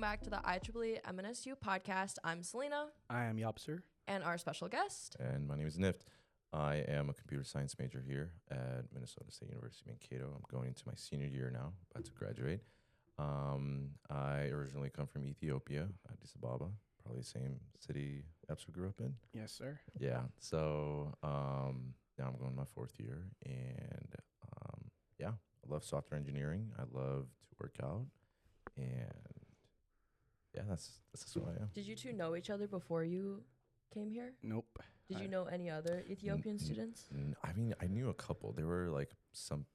welcome back to the IEEE MNSU Podcast. I'm Selena. I am Yopser. And our special guest. And my name is Nift. I am a computer science major here at Minnesota State University, Mankato. I'm going into my senior year now, about to graduate. I originally come from Ethiopia, Addis Ababa, probably the same city Epser grew up in. Yes, sir. Yeah, so now I'm going my fourth year, and yeah, I love software engineering. I love to work out, and yeah, that's what I am. Did you two know each other before you came here? Nope. Did you know any other Ethiopian students? I mean, I knew a couple. There were like some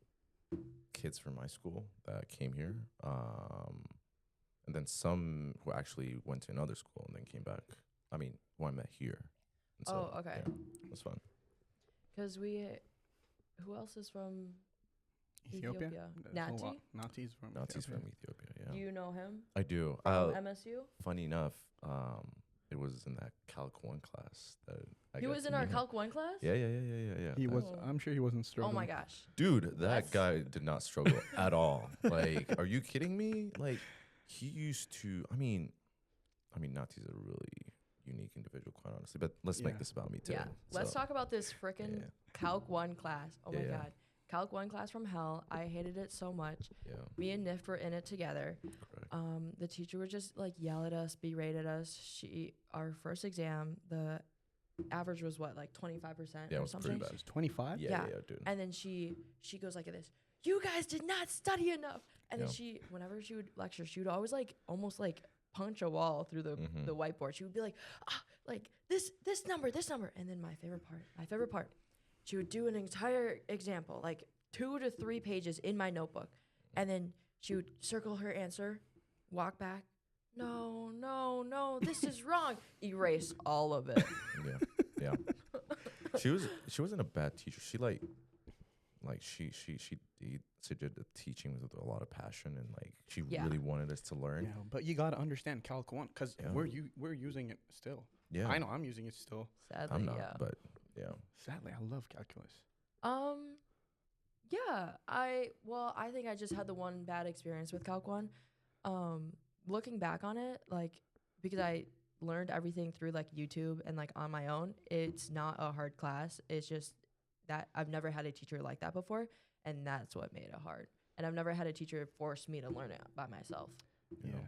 kids from my school that came here, and then some who actually went to another school and then came back. I mean, who I met here. And so, Oh, okay. Yeah, it was fun. Because who else is from Ethiopia? Nati? Nati's from Nazis Ethiopia. from Ethiopia, yeah. Do you know him? I do. From MSU? Funny enough, it was in that Calc 1 class that I He got was to in our meet him. Calc 1 class? Yeah. He was. Oh. I'm sure he wasn't Oh struggling. my gosh. Dude, that That's- guy did not struggle at all. Like, are you kidding me? Like, he used to, I mean, Nati's a really unique individual, quite honestly, but let's make Yeah. this about me too. Yeah. Let's So, talk about this frickin' yeah. Calc 1 class. Oh my Yeah. God. Calc 1 class from hell. I hated it so much. Yeah, Me and Nift were in it together. correct. The teacher would just like yell at us, berate at us. Our first exam, the average was what, like 25% Yeah, it or was pretty something. bad. She's 25. Yeah, yeah. dude. And then she goes like this, "You guys did not study enough." And Yeah. then whenever she would lecture, she would always like almost like punch a wall through the whiteboard. She would be like, like this number. And then my favorite part, she would do an entire example, like 2 to 3 pages in my notebook. And then she would circle her answer, walk back. No, this is wrong. Erase all of it. Yeah. She wasn't a bad teacher. She did the teaching with a lot of passion, and like she Yeah. really wanted us to learn. Yeah, but you gotta understand Calc 1 because Yeah. we're using it still. Yeah, I know I'm using it still. Sadly, I'm not, yeah. but yeah. Sadly, I love calculus. Yeah, I think I just had the one bad experience with Calc 1. Looking back on it, like, because I learned everything through like YouTube and like on my own, it's not a hard class. It's just that I've never had a teacher like that before, and that's what made it hard. And I've never had a teacher force me to learn it by myself. You know?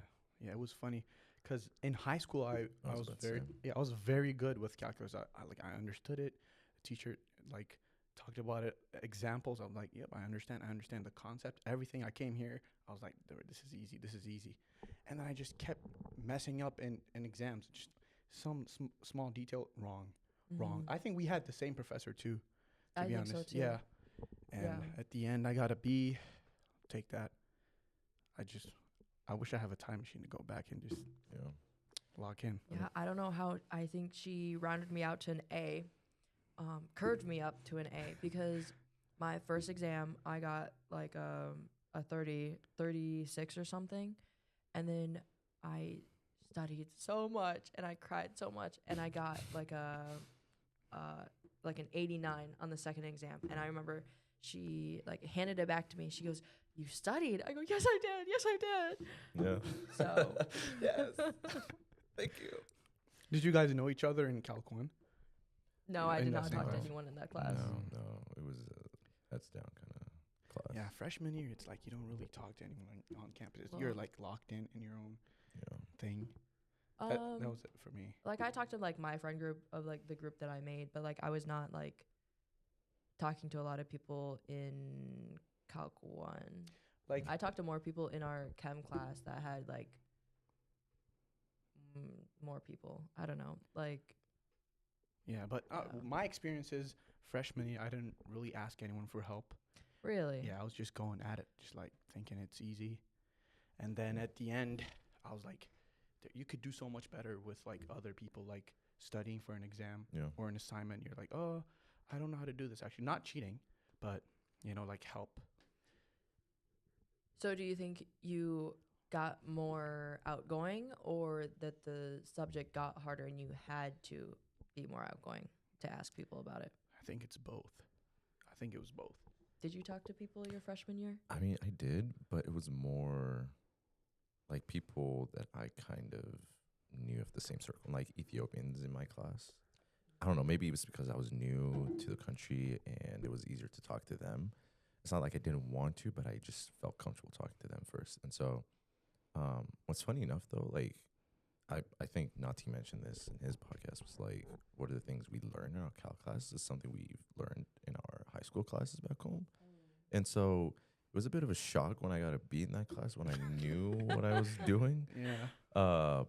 Yeah, it was funny because in high school I was about to very say. I was very good with calculus. I understood it. The teacher like talked about it, examples. I'm like, yep, I understand the concept, everything. I came here, I was like, this is easy. And then I just kept messing up in exams. Just some small detail wrong. I think we had the same professor too, to I be think honest. so too. Yeah. And Yeah. at the end, I got a B. Take that. I wish I have a time machine to go back and just Yeah. lock in. Yeah, I don't know how. I think she rounded me out to an A, curved me up to an A, because my first exam I got like a 36 or something, and then I studied so much and I cried so much, and I got like an 89 on the second exam. And I remember she like handed it back to me. She goes, "You studied?" I go, "Yes, I did. Yeah. So Yes. Thank you. Did you guys know each other in Calc 1? no, I In did that not same talk to class? anyone in that class. No, it was a heads down kind of class. Yeah, freshman year, it's like you don't really talk to anyone on campus. Well- You're like locked in your own Yeah. thing. That was it for me. Like I talked to like my friend group of like the group that I made, but like I was not like talking to a lot of people in Calc 1. Like I talked to more people in our chem class that had like more people. I don't know. Like yeah, but my experience is freshman year, I didn't really ask anyone for help. really? Yeah, I was just going at it, just like thinking it's easy. And then at the end, I was like, you could do so much better with like other people, like studying for an exam Yeah. or an assignment. You're like, oh, I don't know how to do this. Actually, not cheating, but like help. So do you think you got more outgoing, or that the subject got harder and you had to be more outgoing to ask people about it? I think it's both. I think it was both. Did you talk to people your freshman year? I mean, I did, but it was more like people that I kind of knew of the same circle, like Ethiopians in my class. I don't know, maybe it was because I was new to the country and it was easier to talk to them. It's not like I didn't want to, but I just felt comfortable talking to them first. And so what's funny enough though, like I think Nati mentioned this in his podcast, was like, what are the things we learn in our cal classes is something we've learned in our high school classes back home. And so it was a bit of a shock when I got a B in that class when I knew what I was doing. Yeah.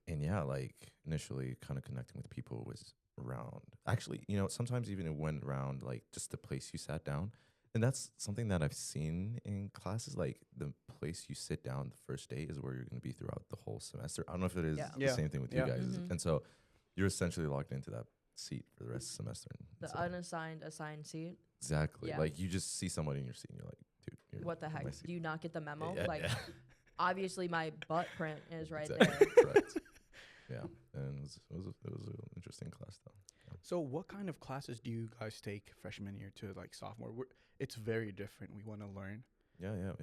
And yeah, like initially kind of connecting with people was around. Actually, you know, sometimes even it went around like just the place you sat down. And that's something that I've seen in classes. Like the place you sit down the first day is where you're going to be throughout the whole semester. I don't know if it is the same thing with you guys. Mm-hmm. And so you're essentially locked into that seat for the rest of the semester. The so unassigned assigned seat. exactly. Yeah. Like you just see somebody in your seat and you're like, dude, you're What the in heck? my seat. Do you not get the memo? Yeah, like, yeah. obviously my butt print is right Exactly. there. Correct. Yeah, and it was an interesting class though. So what kind of classes do you guys take freshman year to like sophomore? It's very different. We want to learn. Yeah.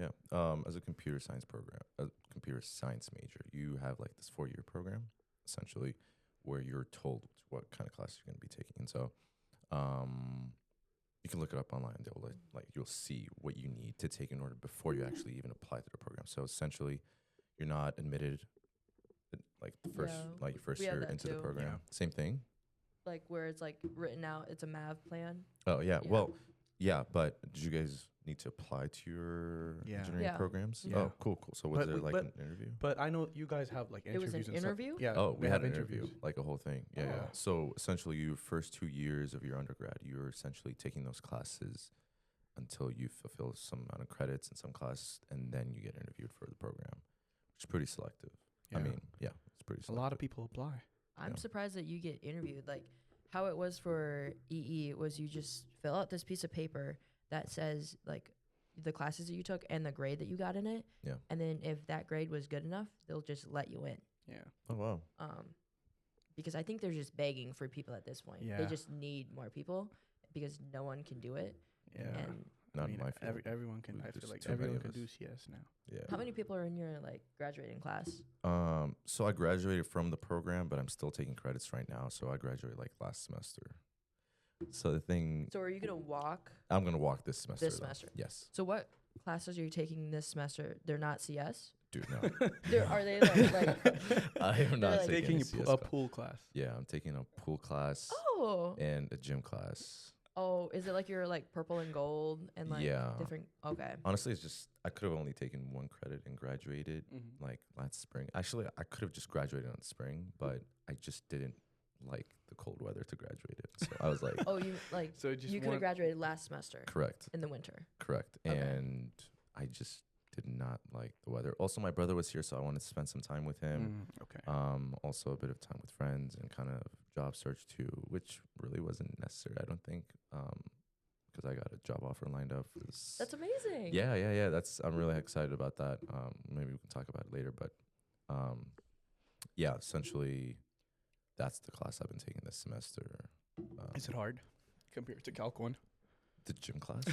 As a computer science program, a computer science major, you have like this 4-year program, essentially, where you're told what kind of class you're going to be taking. And so, you can look it up online. They'll like you'll see what you need to take in order before you actually even apply to the program. So essentially, you're not admitted like the first your first We have year that into the too. program. Yeah. Same thing. Like where it's like written out, it's a MAV plan. Oh yeah. Yeah. Well, yeah, but did you guys need to apply to your engineering Yeah. programs? Yeah. Oh, cool. So was But there we- like but- an interview? But I know you guys have like It was interviews an and stuff. interview? Yeah. Oh, we had have an interview, like a whole thing. Yeah. Oh. So essentially, your first 2 years of your undergrad, you're essentially taking those classes until you fulfill some amount of credits in some class, and then you get interviewed for the program, which is pretty selective. I mean, yeah, it's pretty a selective. lot of people apply. I'm Yeah. surprised that you get interviewed. Like how it was for EE was you just fill out this piece of paper that says like the classes that you took and the grade that you got in it. Yeah. And then if that grade was good enough, they'll just let you in. Yeah. Oh wow. Because I think they're just begging for people at this point. They Yeah. just need more people because no one can do it. Yeah. And Not in my field. Everyone can. I There's feel like too many everyone of can us. do CS now. Yeah. how many people are in your like graduating class? So I graduated from the program, but I'm still taking credits right now. So I graduated like last semester. So the thing, So are you gonna walk? I'm gonna walk this semester. This though. semester. Yes, So what classes are you taking this semester? They're not CS. dude. No, Are they like I am not like taking Taking any a CS a class. pool class. Yeah, I'm taking a pool class oh and a gym class. oh is it like you're like purple and gold and like Yeah. different? Okay. Honestly, it's just I could have only taken 1 credit and graduated Mm-hmm. like last spring. Actually, I could have just graduated in spring, but I just didn't like the cold weather to graduate it. So I was like, Oh, you like So just you could have graduated last semester correct. in the winter. Correct. Okay. And I just did not like the weather. Also, my brother was here, so I wanted to spend some time with him. Okay. Also, a bit of time with friends and kind of job search too, which really wasn't necessary, I don't think, because I got a job offer lined up for this. That's amazing. Yeah. I'm really excited about that. Maybe we can talk about it later, but yeah, essentially, that's the class I've been taking this semester. Is it hard compared to Calc 1? The gym class?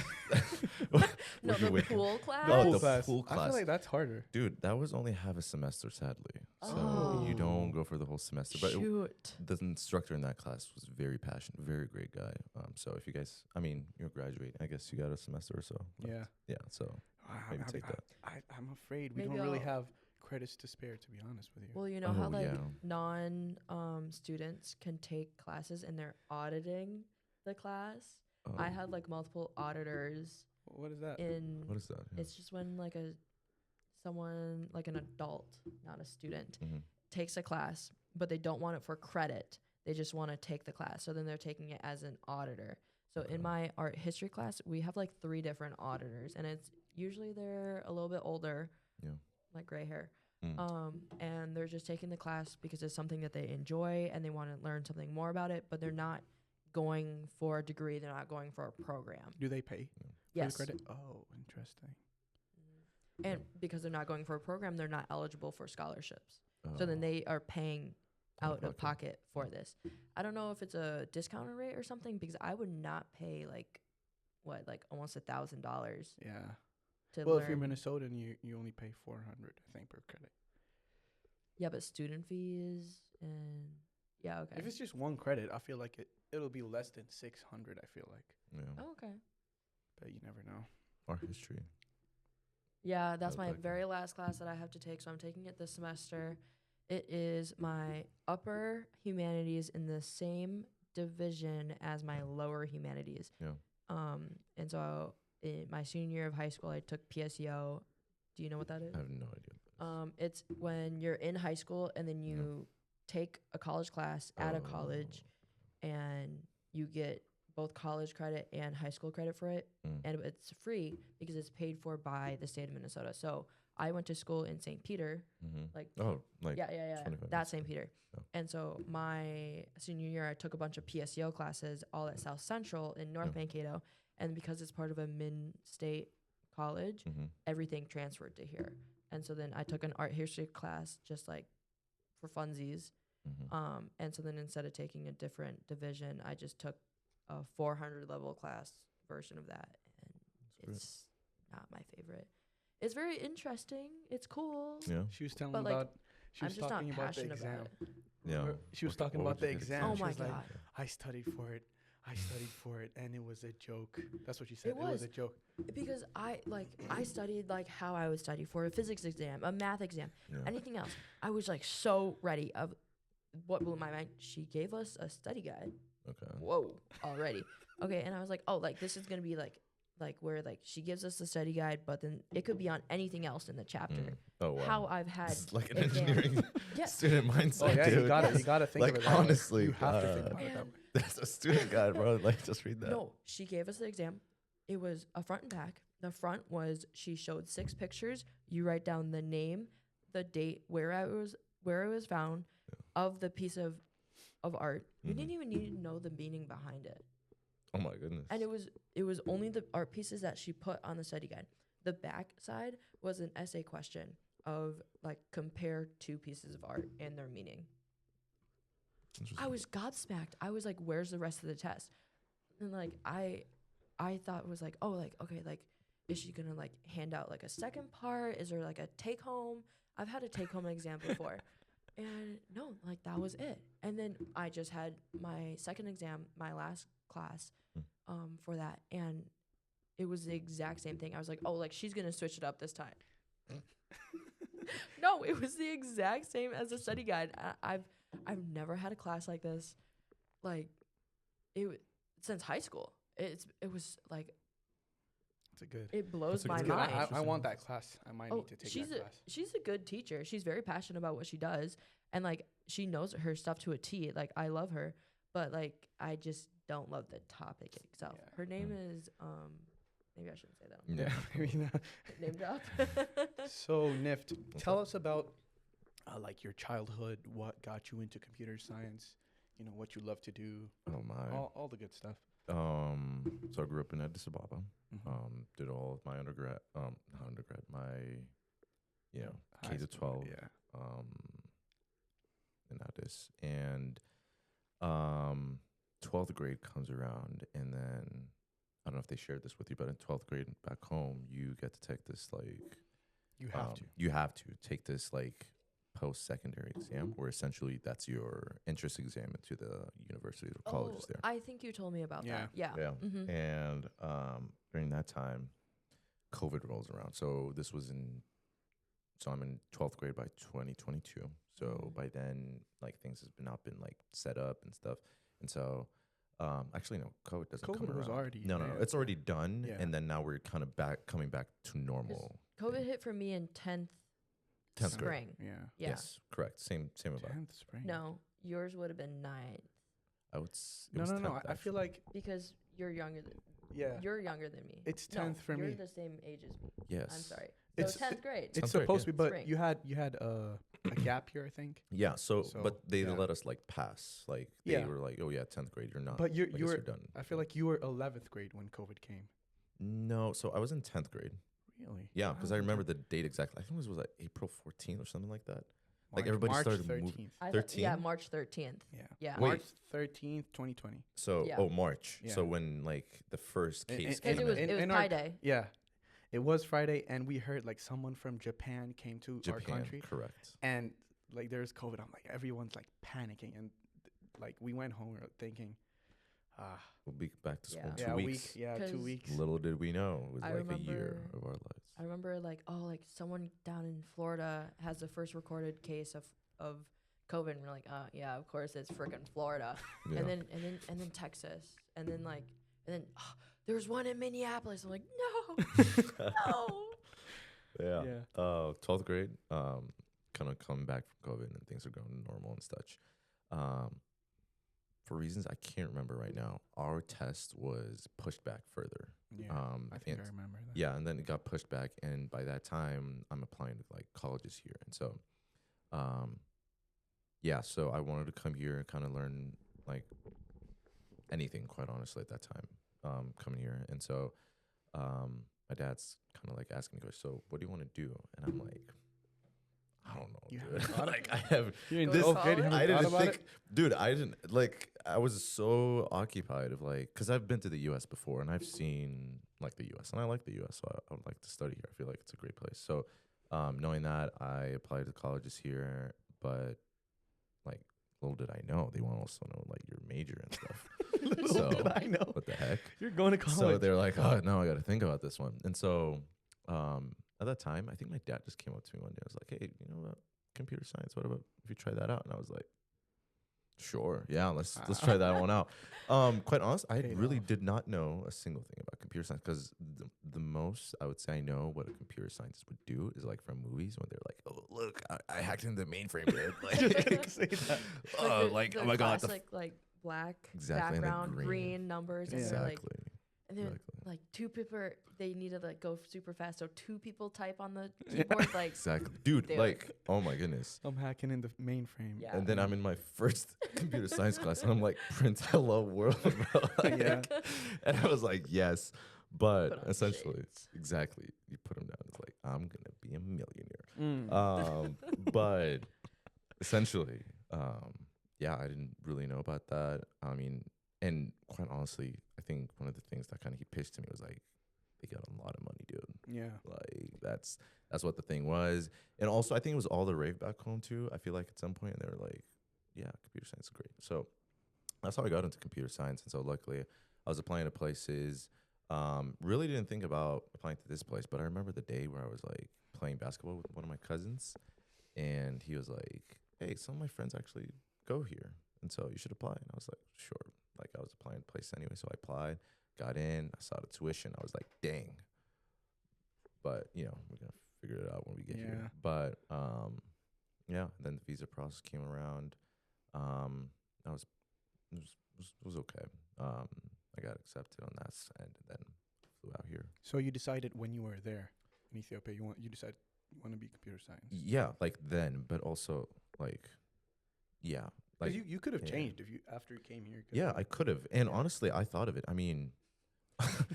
No, Were you the with- pool class. Oh, pool the class. pool I class. feel like that's harder. Dude, that was only half a semester, sadly. So you Oh. don't go for the whole semester. But Shoot. the instructor in that class was very passionate, very great guy. So if you guys, I mean, you're graduating, I guess you got a semester or so. left. Yeah. Yeah, so maybe take that. I'm afraid we Maybe don't really I'll- have credits to spare, to be honest with you. Well, you know how Oh, like yeah. non students can take classes and they're auditing the class. I Oh, had like multiple auditors What is that? in. what is that? Yeah. It's just when like someone like an adult, not a student, Mhm. takes a class, but they don't want it for credit. They just want to take the class. So then they're taking it as an auditor. So in Okay. my art history class, we have like 3 different auditors, and it's usually they're a little bit older, Yeah. like gray hair. Mm. And they're just taking the class because it's something that they enjoy and they want to learn something more about it, but they're not going for a degree. They're not going for a program. Do they pay for Yes. the credit? Oh, interesting. And because they're not going for a program, they're not eligible for scholarships. So then Oh, they are paying out of pocket. pocket for this. I don't know if it's a discounted rate or something because I would not pay like almost $1,000 Yeah. Well, learn. if you're Minnesotan, you only pay 400, I think, per credit. Yeah, but student fees and yeah, okay. If it's just one credit, I feel like it'll be less than 600. I feel like, Yeah. Oh, okay. but you never know. Art history. Yeah, that's my Okay. very last class that I have to take, so I'm taking it this semester. It is my upper humanities in the same division as my lower humanities. Yeah. And so in my senior year of high school, I took PSEO. Do you know what that is? I have no idea. It's when you're in high school and then you take a college class at a college, and you get both college credit and high school credit for it, and it's free because it's paid for by the state of Minnesota. So I went to school in St. Peter, like yeah, 25 that's St. Peter. Yeah. And so my senior year, I took a bunch of PSEO classes all at South Central in North Mankato, and because it's part of a Min-State college, everything transferred to here. And so then I took an art history class just like for funsies. And so then instead of taking a different division, I just took a 400 level class version of that, and it's not my favorite. It's very interesting. It's cool. Yeah. She was telling But, me like, about. She I'm was just not talking about the passionate exam. about it. Yeah. She was What- talking what about would the you get exam. Oh She my was like, god. I studied for it. I studied for it, and it was a joke. That's what she said. It It was was. a joke. Because I studied like how I would study for a physics exam, a math exam, Yeah. anything else. I was like so ready. Of what blew my mind, she gave us a study guide. Okay. Whoa, already. Okay, and I was like, oh, like this is gonna be like where like she gives us the study guide, but then it could be on anything else in the chapter. Oh wow. How I've had This is like an exams. engineering Yeah. student mindset. Oh yeah, dude. you gotta Yes. you gotta think Like, of it. That way. honestly, you have to think about it that And- way. That's a student guide, bro. Like, just read that. No, she gave us the exam. It was a front and back. The front was she showed 6 pictures. You write down the name, the date, where it was found, of the piece of art. You didn't even need to know the meaning behind it. Oh my goodness. And it was only the art pieces that she put on the study guide. The back side was an essay question of like compare 2 pieces of art and their meaning. I was gobsmacked. I was like, where's the rest of the test? And like I thought it was like, oh, like okay, like is she gonna like hand out like a second part? Is there like a take home? I've had a take home exam before. And no, like that was it. And then I just had my second exam, my last class, for that, and it was the exact same thing. I was like, oh, like she's gonna switch it up this time. No, it was the exact same as the study guide. I've never had a class like this, like since high school. It was like It's a good. it blows That's a my good- mind. I want that class. I might need to take she's that a class. she's a good teacher. She's very passionate about what she does, and like she knows her stuff to a T. Like I love her, but like I just don't love the topic itself. Yeah. Her name is maybe I shouldn't say that. Yeah. Maybe not. Name drop. So Nift, tell us about like your childhood. What got you into computer science? You know what you love to do. Oh my. All the good stuff. So I grew up in Addis Ababa. Mhm. Did all of my undergrad, not undergrad, my, High K to school, 12, Yeah. in Addis, and 12th grade comes around, and then I don't know if they shared this with you, but in 12th grade back home, you get to take this like You have to. you have to take this like post-secondary exam, where essentially that's your entrance exam into the universities or colleges there. I think you told me about Yeah. that. Yeah. Yeah. Mm-hmm. And during that time, COVID rolls around. So this was so I'm in 12th grade by 2022. So by then, like things has not been like set up and stuff. And so, actually, no, COVID doesn't come COVID around. was already no, there. it's already done. Yeah. And then now we're kind of coming back to normal. COVID hit for me in 10th 10th grade. spring. Yeah. Yeah. Yes, correct. Same about. 10th spring. No, yours would have been 9th I would. It No. was 10th, I feel actually. like because you're younger than yeah. you're younger than me. It's No, 10th for you're me. the same age as me. Yes. I'm sorry. It's- So 10th grade. It's 10th grade, supposed to be, but Spring. you had a gap year, I think. Yeah. So So, but they yeah. let us like pass. Like they Yeah. were like, oh yeah, 10th grade, you're not. But you I guess were. done. I feel like you were 11th grade when COVID came. No, so I was in 10th grade. Really? Yeah, Wow, because I remember okay. the date exactly. I think it was like April 14th or something like that. Like March- everybody March started 13th. moving. I thought- 13? yeah, March 13th. Yeah. Yeah. Wait. March 13th, 2020. So Yeah. March. Yeah. So when like the first In- case in- came Because it was in. it was in Pi our- Day. Yeah. It was Friday, and we heard like someone from Japan came to our country, correct. and like there's COVID. I'm like, everyone's like panicking, and like we went home thinking, We'll be back to school in Yeah. 2 a weeks. week, 2 weeks. Little did we know, it was I like a year remember- of our lives. I remember like, oh, like someone down in Florida has the first recorded case of COVID, and we're like, yeah, of course it's freaking Florida. Yeah. And then Texas, and then there's one in Minneapolis. I'm like, no, no. Yeah. Yeah. 12th grade, kind of coming back from COVID and things are going normal and such. For reasons I can't remember right now, our test was pushed back further. Yeah, I think I remember that. Yeah, and then it got pushed back, and by that time, I'm applying to like colleges here, and so, yeah, so I wanted to come here and kind of learn like anything, quite honestly, at that time, coming here, and so, my dad's kind of like asking me, so what do you want to do? And I'm like, I don't know, You dude. haven't thought Like I have You're in Go to 12th grade, you college? haven't I thought didn't about think, dude. I didn't like. I was so occupied of like, cause I've been to the U.S. before and I've seen like the U.S. and I like the U.S. So I would like to study here. I feel like it's a great place. So, knowing that, I applied to colleges here, but like, little did I know they want to also know like your major and stuff. Little did I know. What the heck? You're going to college. So they're like, oh no, I got to think about this one. And so, at that time, I think my dad just came up to me one day. I was like, hey, you know what? Computer science. What about if you try that out? And I was like, sure, yeah, let's try that one out. Quite honest, I Paid really off. did not know a single thing about computer science because the most I would say I know what a computer scientist would do is like from movies when they're like, oh look, I hacked into the mainframe, dude. Like, Say that. oh, like the oh my god, the classic, like black Exactly, and the background, green. green numbers, and they're like, exactly. and then Exactly. like two people, they need to like go super fast, so two people type on the keyboard, like Exactly, dude. They're Like, oh my goodness. I'm hacking in the mainframe. Yeah. And then I'm in my first computer science class, and I'm like, print hello world, bro. Like, Yeah. And I was like, yes, Put but on essentially, shades. exactly, you put them down. It's like, I'm gonna be a millionaire. Mm. But essentially, yeah, I didn't really know about that. I mean, and quite honestly, I think one of the things that kind of he pitched to me was like, they got a lot of money, dude. Yeah. Like that's what the thing was. And also I think it was all the rave back home too. I feel like at some point they were like, yeah, computer science is great. So that's how I got into computer science. And so luckily I was applying to places. Really didn't think about applying to this place, but I remember the day where I was like playing basketball with one of my cousins, and he was like, hey, some of my friends actually go here, and so you should apply. And I was like, sure. Like I was applying to place anyway, so I applied, got in, I saw the tuition. I was like, dang. But, you know, we're going to figure it out when we get here. But, yeah, then the visa process came around. It was okay. I got accepted on that end, and then flew out here. So you decided when you were there in Ethiopia, you decided you want to be computer science. Yeah, like then, but also like, yeah. Like, You could have yeah. changed if you after you came here. Yeah, I could have. And honestly, I thought of it. I mean,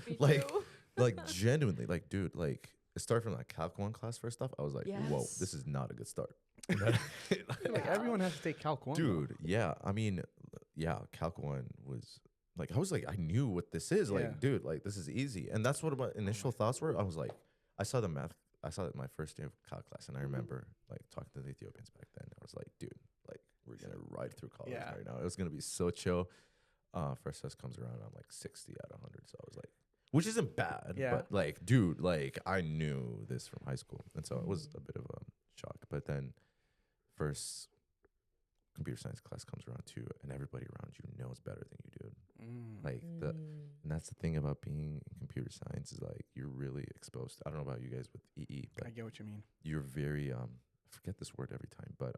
Me like, too. like genuinely, like, dude, like, it started from like Calc 1 class first off. I was like, whoa, Yes. this is not a good start. like Yeah. everyone has to take Calc 1. Dude, yeah. I mean, yeah, Calc 1 was like, I was like, I knew what this is. Yeah. Like, dude, like, this is easy. And that's what my initial thoughts were. I was like, I saw it my first day of Calc class, and I remember like talking to the Ethiopians back then. I was like, dude, like, we're going to ride through college Yeah. right now. It was going to be so chill. First test comes around, I'm like 60 out of 100. So I was like, which isn't bad, Yeah. but like, dude, like, I knew this from high school. And so it was a bit of a shock. But then first computer science class comes around too, and everybody around you knows better than you do. Like and that's the thing about being in computer science is like you're really exposed. I don't know about you guys with EE, but I get what you mean. you're very I forget this word every time, but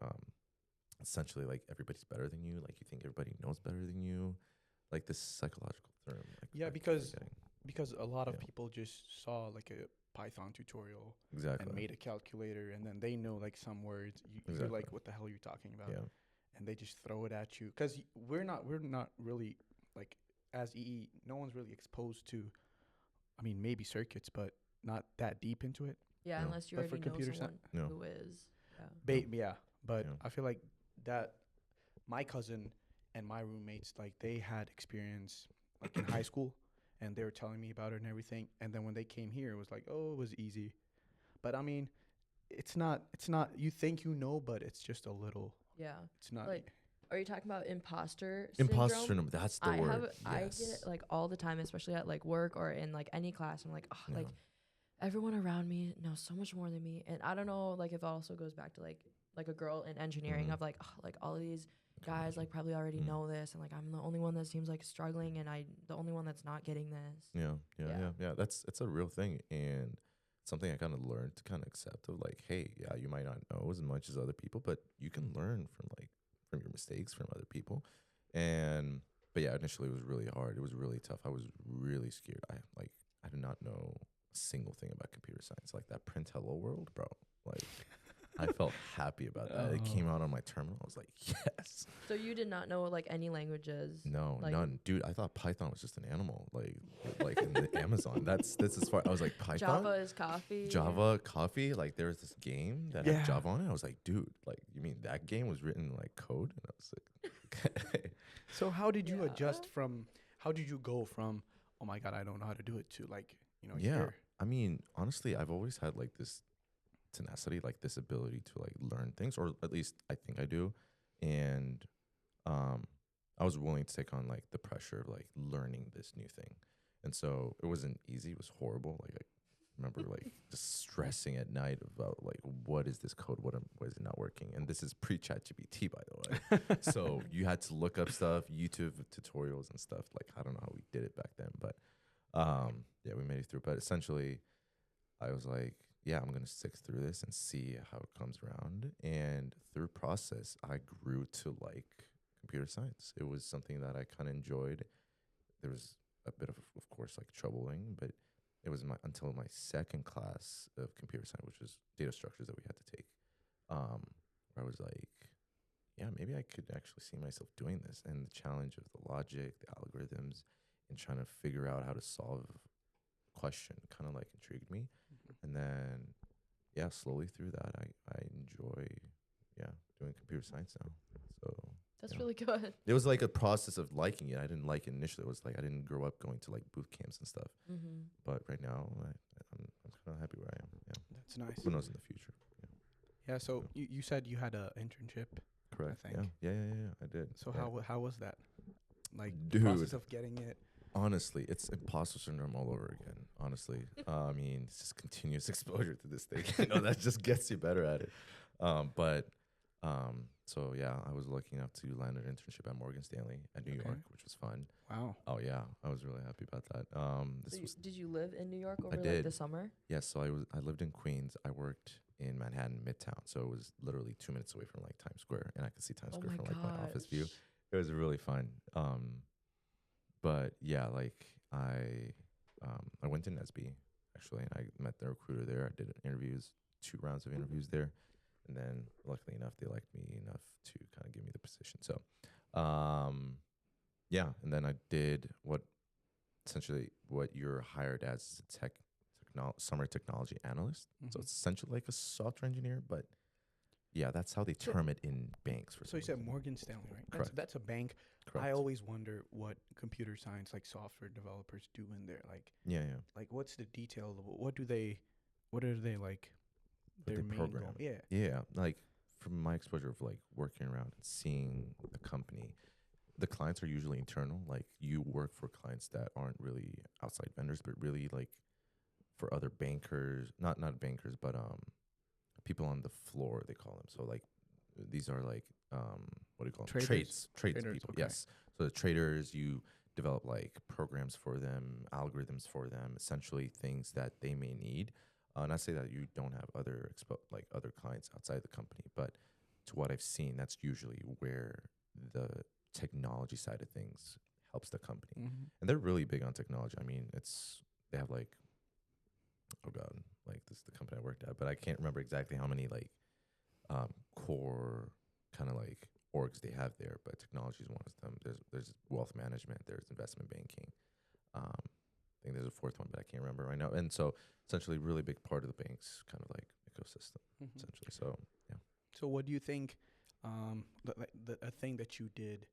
essentially like everybody's better than you. Like you think everybody knows better than you. Like this psychological term. Like, Yeah, I keep because forgetting. Because a lot of Yeah. people just saw like a Python tutorial Exactly. and made a calculator, and then they know like some words. You're like, Exactly. what the hell are you talking about? Yeah. And they just throw it at you because we're not really like as EE. No one's really exposed to. I mean, maybe circuits, but not that deep into it. Yeah, No. unless you But for already know computer someone No. who is. Yeah. But Yeah. I feel like that my cousin and my roommates, like they had experience like in high school, and they were telling me about it and everything. And then when they came here, it was like, oh, it was easy. But I mean, it's not. You think you know, but it's just a little. Yeah. It's not. Like, are you talking about imposter Imposter syndrome? syndrome. That's the word. I get it like all the time, especially at like work or in like any class. I'm like, oh, Yeah. like everyone around me knows so much more than me, and I don't know, like if it also goes back to like a girl in engineering of like, oh, like all of these guys like probably already know this, and like I'm the only one that seems like struggling, and the only one that's not getting this. Yeah. It's a real thing, and something I kind of learned to kind of accept of like, hey, yeah, you might not know as much as other people, but you can learn from your mistakes from other people. But yeah, initially it was really hard. It was really tough. I was really scared. I did not know a single thing about computer science. Like that print hello world, bro. Like I felt happy about that. It came out on my terminal. I was like, yes. So you did not know like any languages? No, like, none. Dude, I thought Python was just an animal, like in the Amazon. That's as far. I was like, Python. Java is coffee. Java, coffee. Like there was this game that had Java on it. I was like, dude, like you mean that game was written in like code? And I was like, okay. So how did you adjust from? How did you go from? Oh my God, I don't know how to do it to like Yeah, here? I mean, honestly, I've always had like this tenacity, like this ability to like learn things, or at least I think I do. And I was willing to take on like the pressure of like learning this new thing. And so it wasn't easy. It was horrible. Like I remember like just stressing at night about like, what is this code? What is it not working? And this is pre-ChatGPT, by the way. So you had to look up stuff, YouTube tutorials and stuff. Like, I don't know how we did it back then, but yeah, we made it through. But essentially I was like, yeah, I'm going to stick through this and see how it comes around. And through process, I grew to like computer science. It was something that I kind of enjoyed. There was a bit of course, like troubling, but it was until my second class of computer science, which was data structures that we had to take, where I was like, yeah, maybe I could actually see myself doing this. And the challenge of the logic, the algorithms, and trying to figure out how to solve a question kind of like intrigued me. And then, yeah, slowly through that, I enjoy, doing computer science now. So that's really good. It was like a process of liking it. I didn't like it initially. It was like I didn't grow up going to like boot camps and stuff. But right now, I'm kind of happy where I am. Yeah, that's nice. Who knows in the future? Yeah. So you said you had an internship. Correct. I think. Yeah. I did. So yeah. how was that? Like Dude, the process of getting it. Honestly, it's imposter syndrome all over again. Honestly, I mean, it's just continuous exposure to this thing. That just gets you better at it. So yeah, I was lucky enough to land an internship at Morgan Stanley at New York, which was fun. Wow. Oh yeah, I was really happy about that. Did you live in New York over like the summer? Yes, so I lived in Queens. I worked in Manhattan Midtown, so it was literally 2 minutes away from like Times Square, and I could see Times Square from like my office view. It was really fun. But yeah, like I went to NSB actually, and I met the recruiter there. I did interviews, 2 rounds of interviews there, and then luckily enough, they liked me enough to kind of give me the position. So, yeah, and then I did what you're hired as a summer technology analyst. So it's essentially like a software engineer, but yeah, that's how they term it in banks. So you said Morgan Stanley, right? Correct. That's a bank. Correct. I always wonder what computer science, like software developers, do in there. Like, like what's the detail of what are they like? Their main program. goal? Yeah. Yeah, like from my exposure of like working around and seeing the company, the clients are usually internal. Like you work for clients that aren't really outside vendors, but really like for other bankers, not bankers, but people on the floor, they call them. So like these are like what do you call them? Trades people. Okay. Yes. So the traders, you develop like programs for them, algorithms for them, essentially things that they may need. Not say that you don't have other other clients outside the company, but to what I've seen, that's usually where the technology side of things helps the company. And they're really big on technology. I mean, they have like, oh God, like this is the company I worked at, but I can't remember exactly how many like core kind of like orgs they have there, but technology is one of them. There's wealth management, there's investment banking. I think there's a 4th one, but I can't remember right now. And so essentially really big part of the bank's kind of like ecosystem, essentially. So, yeah. So what do you think, a thing that you did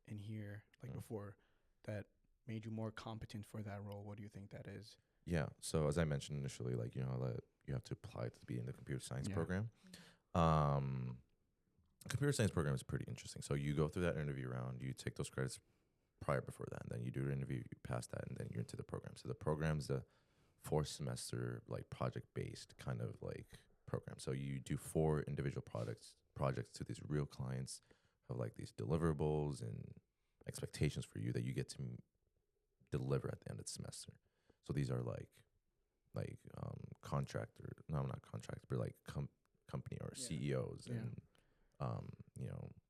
in here, like before, that made you more competent for that role? What do you think that is? Yeah. So as I mentioned initially, like, that you have to apply to be in the computer science Yeah. program. Computer science program is pretty interesting. So you go through that interview round, you take those credits before that, and then you do the interview, you pass that, and then you're into the program. So the program's a 4-semester, like, project-based kind of like program. So you do 4 individual projects to these real clients, of like these deliverables and expectations for you that you get to deliver at the end of the semester. So these are like contractor, no, not contractor, but like company or CEOs and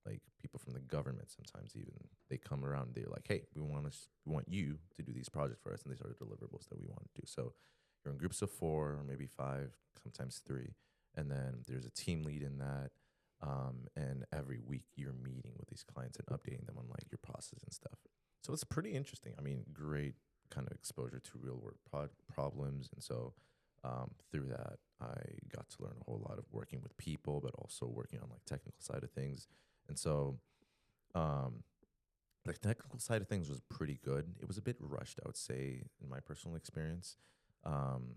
like people from the government. Sometimes even they come around, they're like, hey, we want you to do these projects for us, and these are the deliverables that we want to do. So you're in groups of 4 or maybe 5, sometimes 3, and then there's a team lead in that. And every week you're meeting with these clients and updating them on like your process and stuff. So it's pretty interesting. I mean, great kind of exposure to real world problems. And so through that, I got to learn a whole lot of working with people, but also working on like technical side of things. And so the technical side of things was pretty good. It was a bit rushed, I would say, in my personal experience.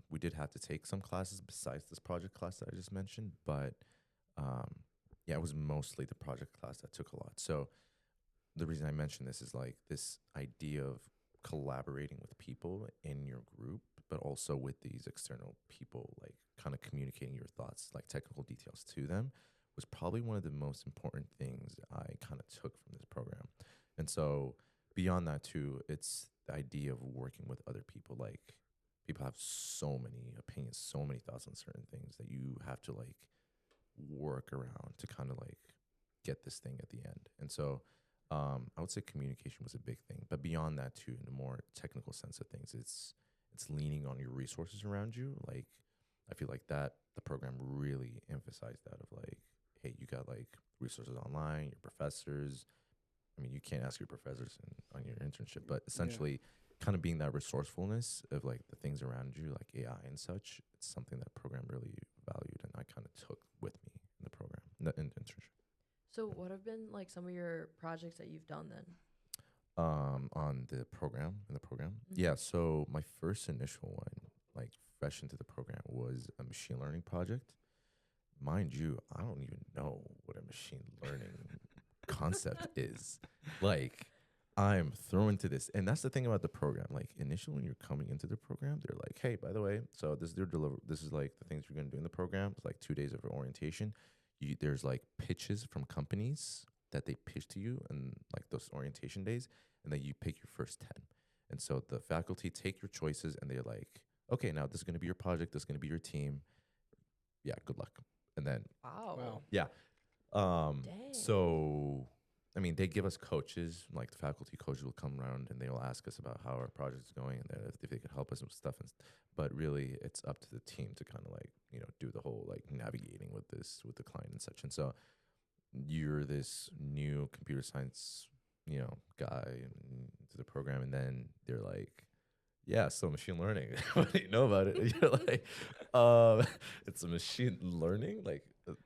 We did have to take some classes besides this project class that I just mentioned, but yeah, it was mostly the project class that took a lot. So the reason I mention this is like this idea of collaborating with people in your group, but also with these external people, like kind of communicating your thoughts, like technical details to them, was probably one of the most important things I kind of took from this program. And so beyond that too, it's the idea of working with other people. Like, people have so many opinions, so many thoughts on certain things that you have to like work around to kind of like get this thing at the end. And so I would say communication was a big thing, but beyond that too, in the more technical sense of things, it's leaning on your resources around you. Like, I feel like that the program really emphasized that of like, hey, you got like resources online, your professors. I mean, you can't ask your professors on your internship, but essentially kind of being that resourcefulness of like the things around you, like AI and such. It's something that program really valued, and I kind of took with me in the program, in the internship. So what have been like some of your projects that you've done then? On the program, Yeah, so my first initial one, like fresh into the program, was a machine learning project. Mind you, I don't even know what a machine learning concept is. Like, I'm thrown into this. And that's the thing about the program. Like, initially when you're coming into the program, they're like, hey, by the way, so this is like the things you're going to do in the program. It's like 2 days of orientation. There's like pitches from companies that they pitch to you and like those orientation days, and then you pick your first 10. And so the faculty take your choices, and they're like, okay, now this is going to be your project. This is going to be your team. Yeah, good luck. And then, Wow. yeah. Dang. So, I mean, they give us coaches, like the faculty coaches will come around and they will ask us about how our project is going and if they could help us with stuff. But really, it's up to the team to kind of like, do the whole like navigating with the client and such. And so you're this new computer science, guy into the program, and then they're like, yeah, so machine learning. What do you know about it? And you're like, it's a machine learning. Like,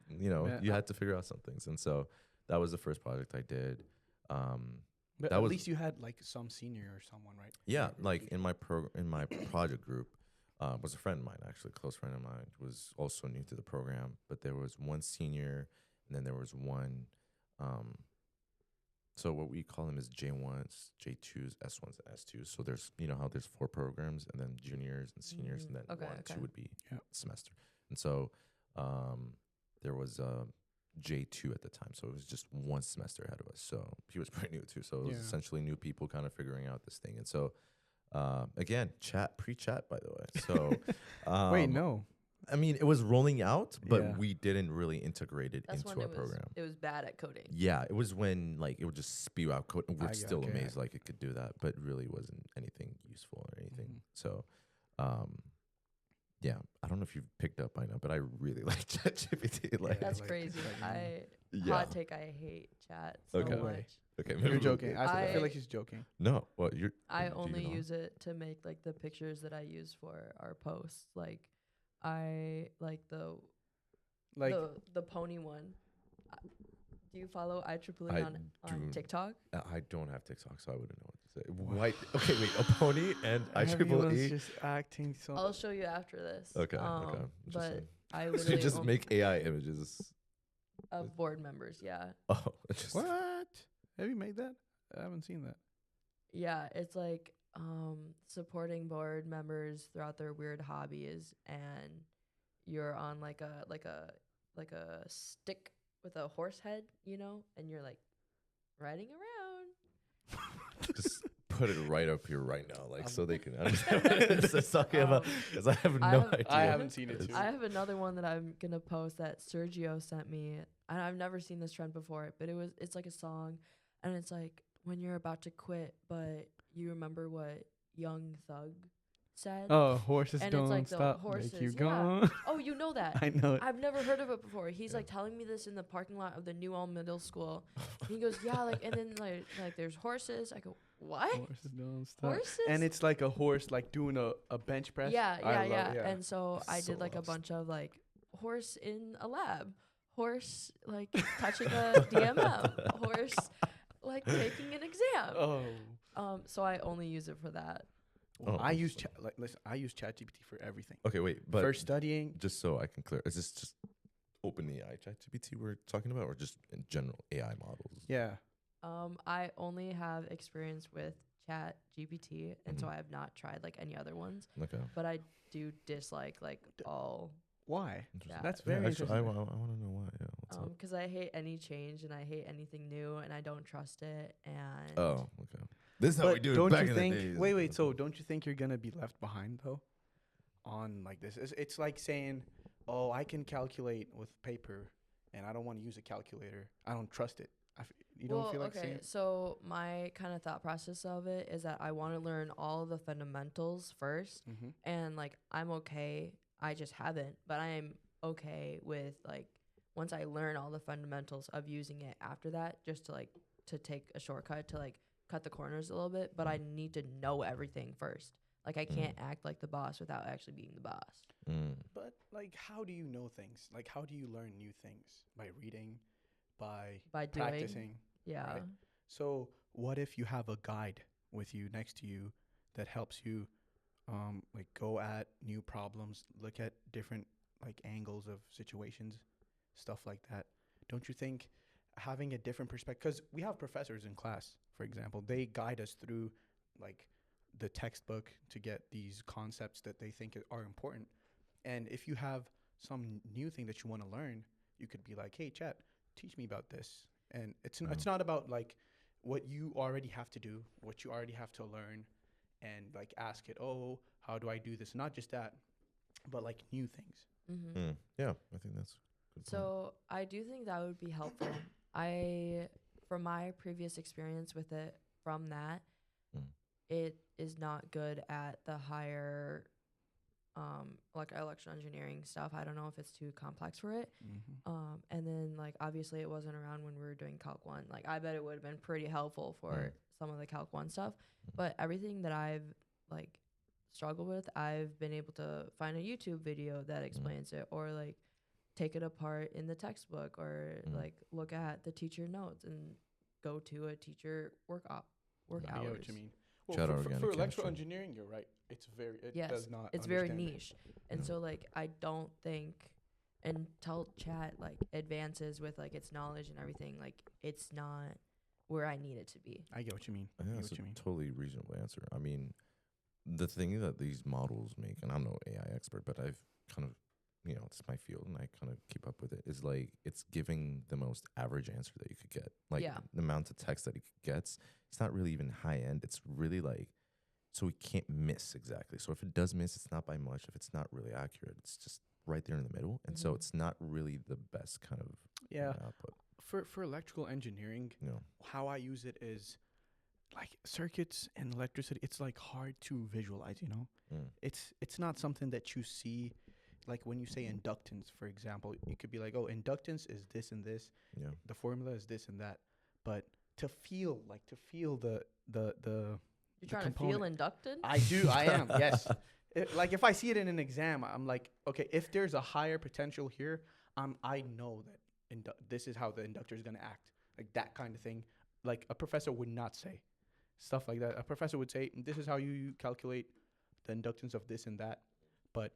you had to figure out some things. And so that was the first project I did. But at least you had like some senior or someone, right? Yeah, like in my project group was a friend of mine, actually, a close friend of mine, was also new to the program. But there was one senior, and then there was one. So what we call them is J1s, J2s, S1s, and S2s. So there's, how there's 4 programs, and then juniors and seniors, and then 1, 2 would be semester. And so there was J2 at the time. So it was just 1 semester ahead of us. So he was pretty new too. So it was essentially new people kind of figuring out this thing. And so again, pre-chat, by the way. So wait, no. I mean, it was rolling out, but we didn't really integrate it into our program. It was bad at coding. Yeah, it was when like it would just spew out code. We're still amazed like it could do that, but really wasn't anything useful or anything. So, yeah, I don't know if you've picked up by now, but I really like ChatGPT. That's crazy. Hot take. I hate chat so much. Okay, you're joking. I feel like he's joking. No, well, I only use it to make like the pictures that I use for our posts. Like, I like the pony one. Do you follow IEEE on TikTok? I don't have TikTok, so I wouldn't know what to White. Okay, wait. A pony and Everyone's IEEE. just acting so. I'll show you after this. Okay. But I So literally you just make AI images. of board members. Yeah. Oh, just What? Have you made that? I haven't seen that. Yeah, it's like supporting board members throughout their weird hobbies, and you're on like a stick with a horse head, and you're like riding around. just put it right up here right now, like so they can understand what it's talking about. Because I have no idea. I haven't seen it too. I have another one that I'm gonna post that Sergio sent me. And I've never seen this trend before, but it's like a song, and it's like when you're about to quit, but you remember what Young Thug said. Oh, horses and don't it's like stop. the horses. Make you Yeah. go. Oh, you know that. I know it. I've never heard of it before. He's Yeah. like telling me this in the parking lot of the New Ulm Middle School. He goes, yeah, like, and then like there's horses. I go, what? Horses don't stop. Horses? And it's like a horse like doing a bench press. Yeah. I love- And so I So did like lost. a bunch of like horse in a lab, horse like touching a DMM, horse like taking an exam. Oh. So I only use it for that. Oh, I use so- listen. I use ChatGPT for everything. Okay, wait, but For studying. just so I can clear, is this just OpenAI ChatGPT we're talking about, or just in general AI models? Yeah. I only have experience with Chat GPT, and so Mhm. I have not tried like any other ones. Okay. But I do dislike like all, Why? Interesting. Yeah. That's very actually, I interesting. want to know why. Yeah. What's up? because I hate any change and I hate anything new and I don't trust it. And Oh, okay. This is how we But do it don't back you in think? the days. Wait. So don't you think you're gonna be left behind though? On like this, it's like saying, "Oh, I can calculate with paper, and I don't want to use a calculator. I don't trust it." You don't feel like okay. saying? So my kind of thought process of it is that I want to learn all of the fundamentals first, Mm-hmm. and like I'm okay. I just haven't, but I am okay with like once I learn all the fundamentals of using it after that, just to take a shortcut to like cut the corners a little bit. But I need to know everything first. Like I can't act like the boss without actually being the boss. But like, how do you know things? Like, how do you learn new things? By reading, by Doing. practicing. Yeah. Right. So what if you have a guide with you next to you that helps you like go at new problems, look at different like angles of situations, stuff like that? Don't you think having a different perspective, because we have professors in class, for example, they guide us through like the textbook to get these concepts that they think are important. And if you have some new thing that you want to learn, you could be like, hey, chat, teach me about this. And it's not about like what you already have to do, what you already have to learn, and like ask it, oh, how do I do this? Not just that, but like new things. Mm-hmm. Yeah, I think that's good. So I do think that would be helpful. From my previous experience with it, from that, it is not good at the higher, like electrical engineering stuff. I don't know if it's too complex for it. Mm-hmm. And then like obviously it wasn't around when we were doing Calc 1. Like I bet it would have been pretty helpful for some of the Calc 1 stuff. But everything that I've like struggled with, I've been able to find a YouTube video that explains it, or like take it apart in the textbook, or like look at the teacher notes and go to a teacher work I hours. get what you mean. Well, Shout out for organic electrical chemistry. engineering, you're right. It's very, it Yes, does not it's very understand it. niche. And so like I don't think until chat like advances with like its knowledge and everything, like it's not where I need it to be. I get what you mean. I I think get that's what a you mean. totally reasonable answer. I mean, the thing that these models make, and I'm no AI expert, but I've kind of, it's my field and I kind of keep up with it, is like it's giving the most average answer that you could get. Like the amount of text that it gets, it's not really even high end. It's really like, so we can't miss exactly. So if it does miss, it's not by much. If it's not really accurate, it's just right there in the middle. And so it's not really the best kind of output. For electrical engineering, No. how I use it is like circuits and electricity. It's like hard to visualize, It's not something that you see. Like when you say inductance, for example, you could be like, oh, inductance is this and this. Yeah. The formula is this and that. But to feel the You're trying component. to feel inducted? I do. I am. Yes. Like if I see it in an exam, I'm like, okay, if there's a higher potential here, I know that this is how the inductor is going to act. Like that kind of thing. Like a professor would not say. stuff like that. A professor would say, this is how you calculate the inductance of this and that, but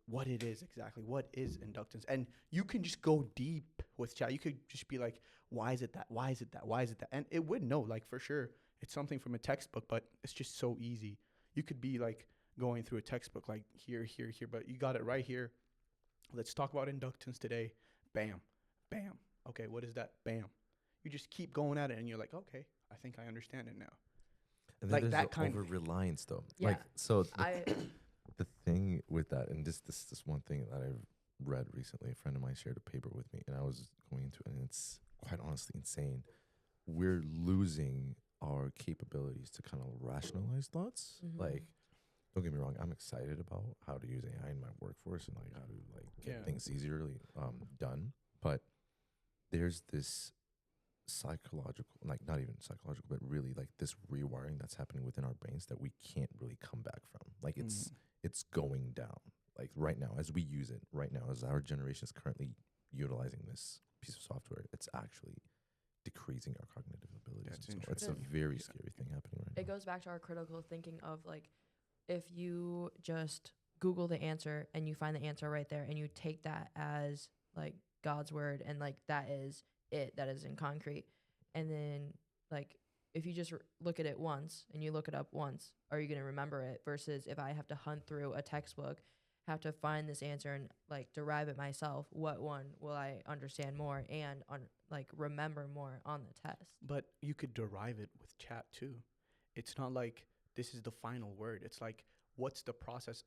what it is exactly, what is inductance? And you can just go deep with chat. You could just be like, why is it that? Why is it that? Why is it that? And it would know, like, for sure, it's something from a textbook, but it's just so easy. You could be like going through a textbook, like here, but you got it right here. Let's talk about inductance today. Bam, bam. Okay, what is that? Bam. You just keep going at it, and you're like, okay, I think I understand it now. And like then that there's kind over reliance though. Yeah. Like, so the thing with that, and this one thing that I've read recently, a friend of mine shared a paper with me, and I was going into it, and it's quite honestly insane. We're losing our capabilities to kind of rationalize thoughts. Mhm. Like, don't get me wrong, I'm excited about how to use AI in my workforce and like how to like get things easily done. But there's this psychological, like not even psychological, but really like this rewiring that's happening within our brains that we can't really come back from. Like it's going down. Like right now, as we use it right now, as our generation is currently utilizing this piece of software, it's actually decreasing our cognitive abilities. That's So it's interesting. a very scary thing happening right now. It goes back to our critical thinking of like, if you just Google the answer and you find the answer right there and you take that as like God's word and like that is it, that is in concrete. And then like, if you just look at it once and you look it up once, are you going to remember it? Versus if I have to hunt through a textbook, have to find this answer and like derive it myself, what one will I understand more and like remember more on the test? But you could derive it with chat too. It's not like this is the final word. It's like, what's the process?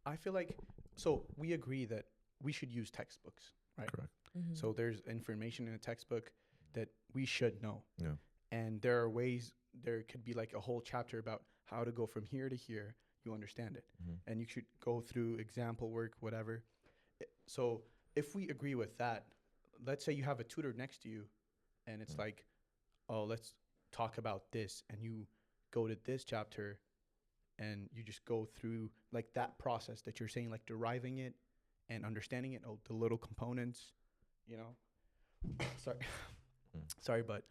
I feel like, so we agree that we should use textbooks, right? Correct. Mm-hmm. So there's information in a textbook that we should know. Yeah. And there are ways, there could be like a whole chapter about how to go from here to here. You understand it. Mm-hmm. And you should go through example work, whatever. So if we agree with that, let's say you have a tutor next to you and it's like, oh, let's talk about this. And you go to this chapter and you just go through like that process that you're saying, like deriving it and understanding it, the little components, you know. Sorry, but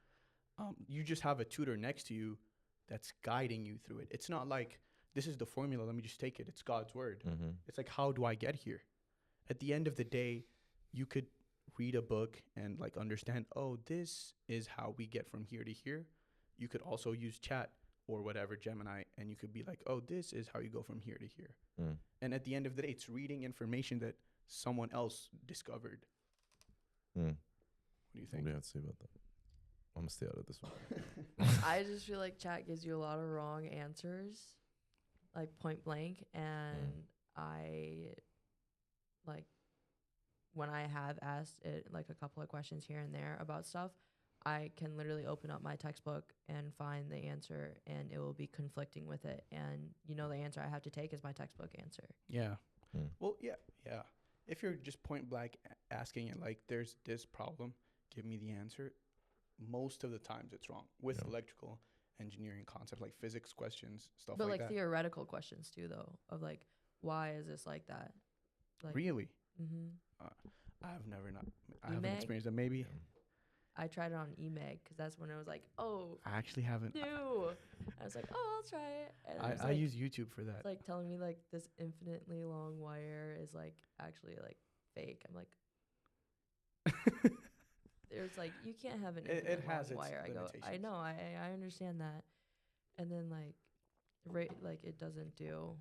you just have a tutor next to you that's guiding you through it. It's not like, this is the formula, let me just take it. It's God's word. Mm-hmm. It's like, how do I get here? At the end of the day, you could read a book and like understand, oh, this is how we get from here to here. You could also use chat or whatever, Gemini, and you could be like, oh, this is how you go from here to here. And at the end of the day, it's reading information that someone else discovered. What do you think? What do you have to say about that? I'm gonna stay out of this one. I just feel like chat gives you a lot of wrong answers, like point blank. And I, like, when I have asked it like a couple of questions here and there about stuff, I can literally open up my textbook and find the answer and it will be conflicting with it. And you know, the answer I have to take is my textbook answer. Yeah. Well, yeah. If you're just point blank asking it like, there's this problem, give me the answer. Most of the times it's wrong with electrical engineering concepts, like physics questions, stuff but like like that. theoretical questions too, though, of like, why is this like that? Like, Really? Mm-hmm. I haven't experienced that. Maybe. I tried it on EMEG because that's when I was like, oh, I actually haven't. new. I was like, oh, I'll try it. And it was I like, use YouTube for that. it's like telling me like this infinitely long wire is like actually like fake. I'm like, there's like, you can't have an infinite long has its wire. I go, I limitations. know, I understand that. And then like, like it doesn't do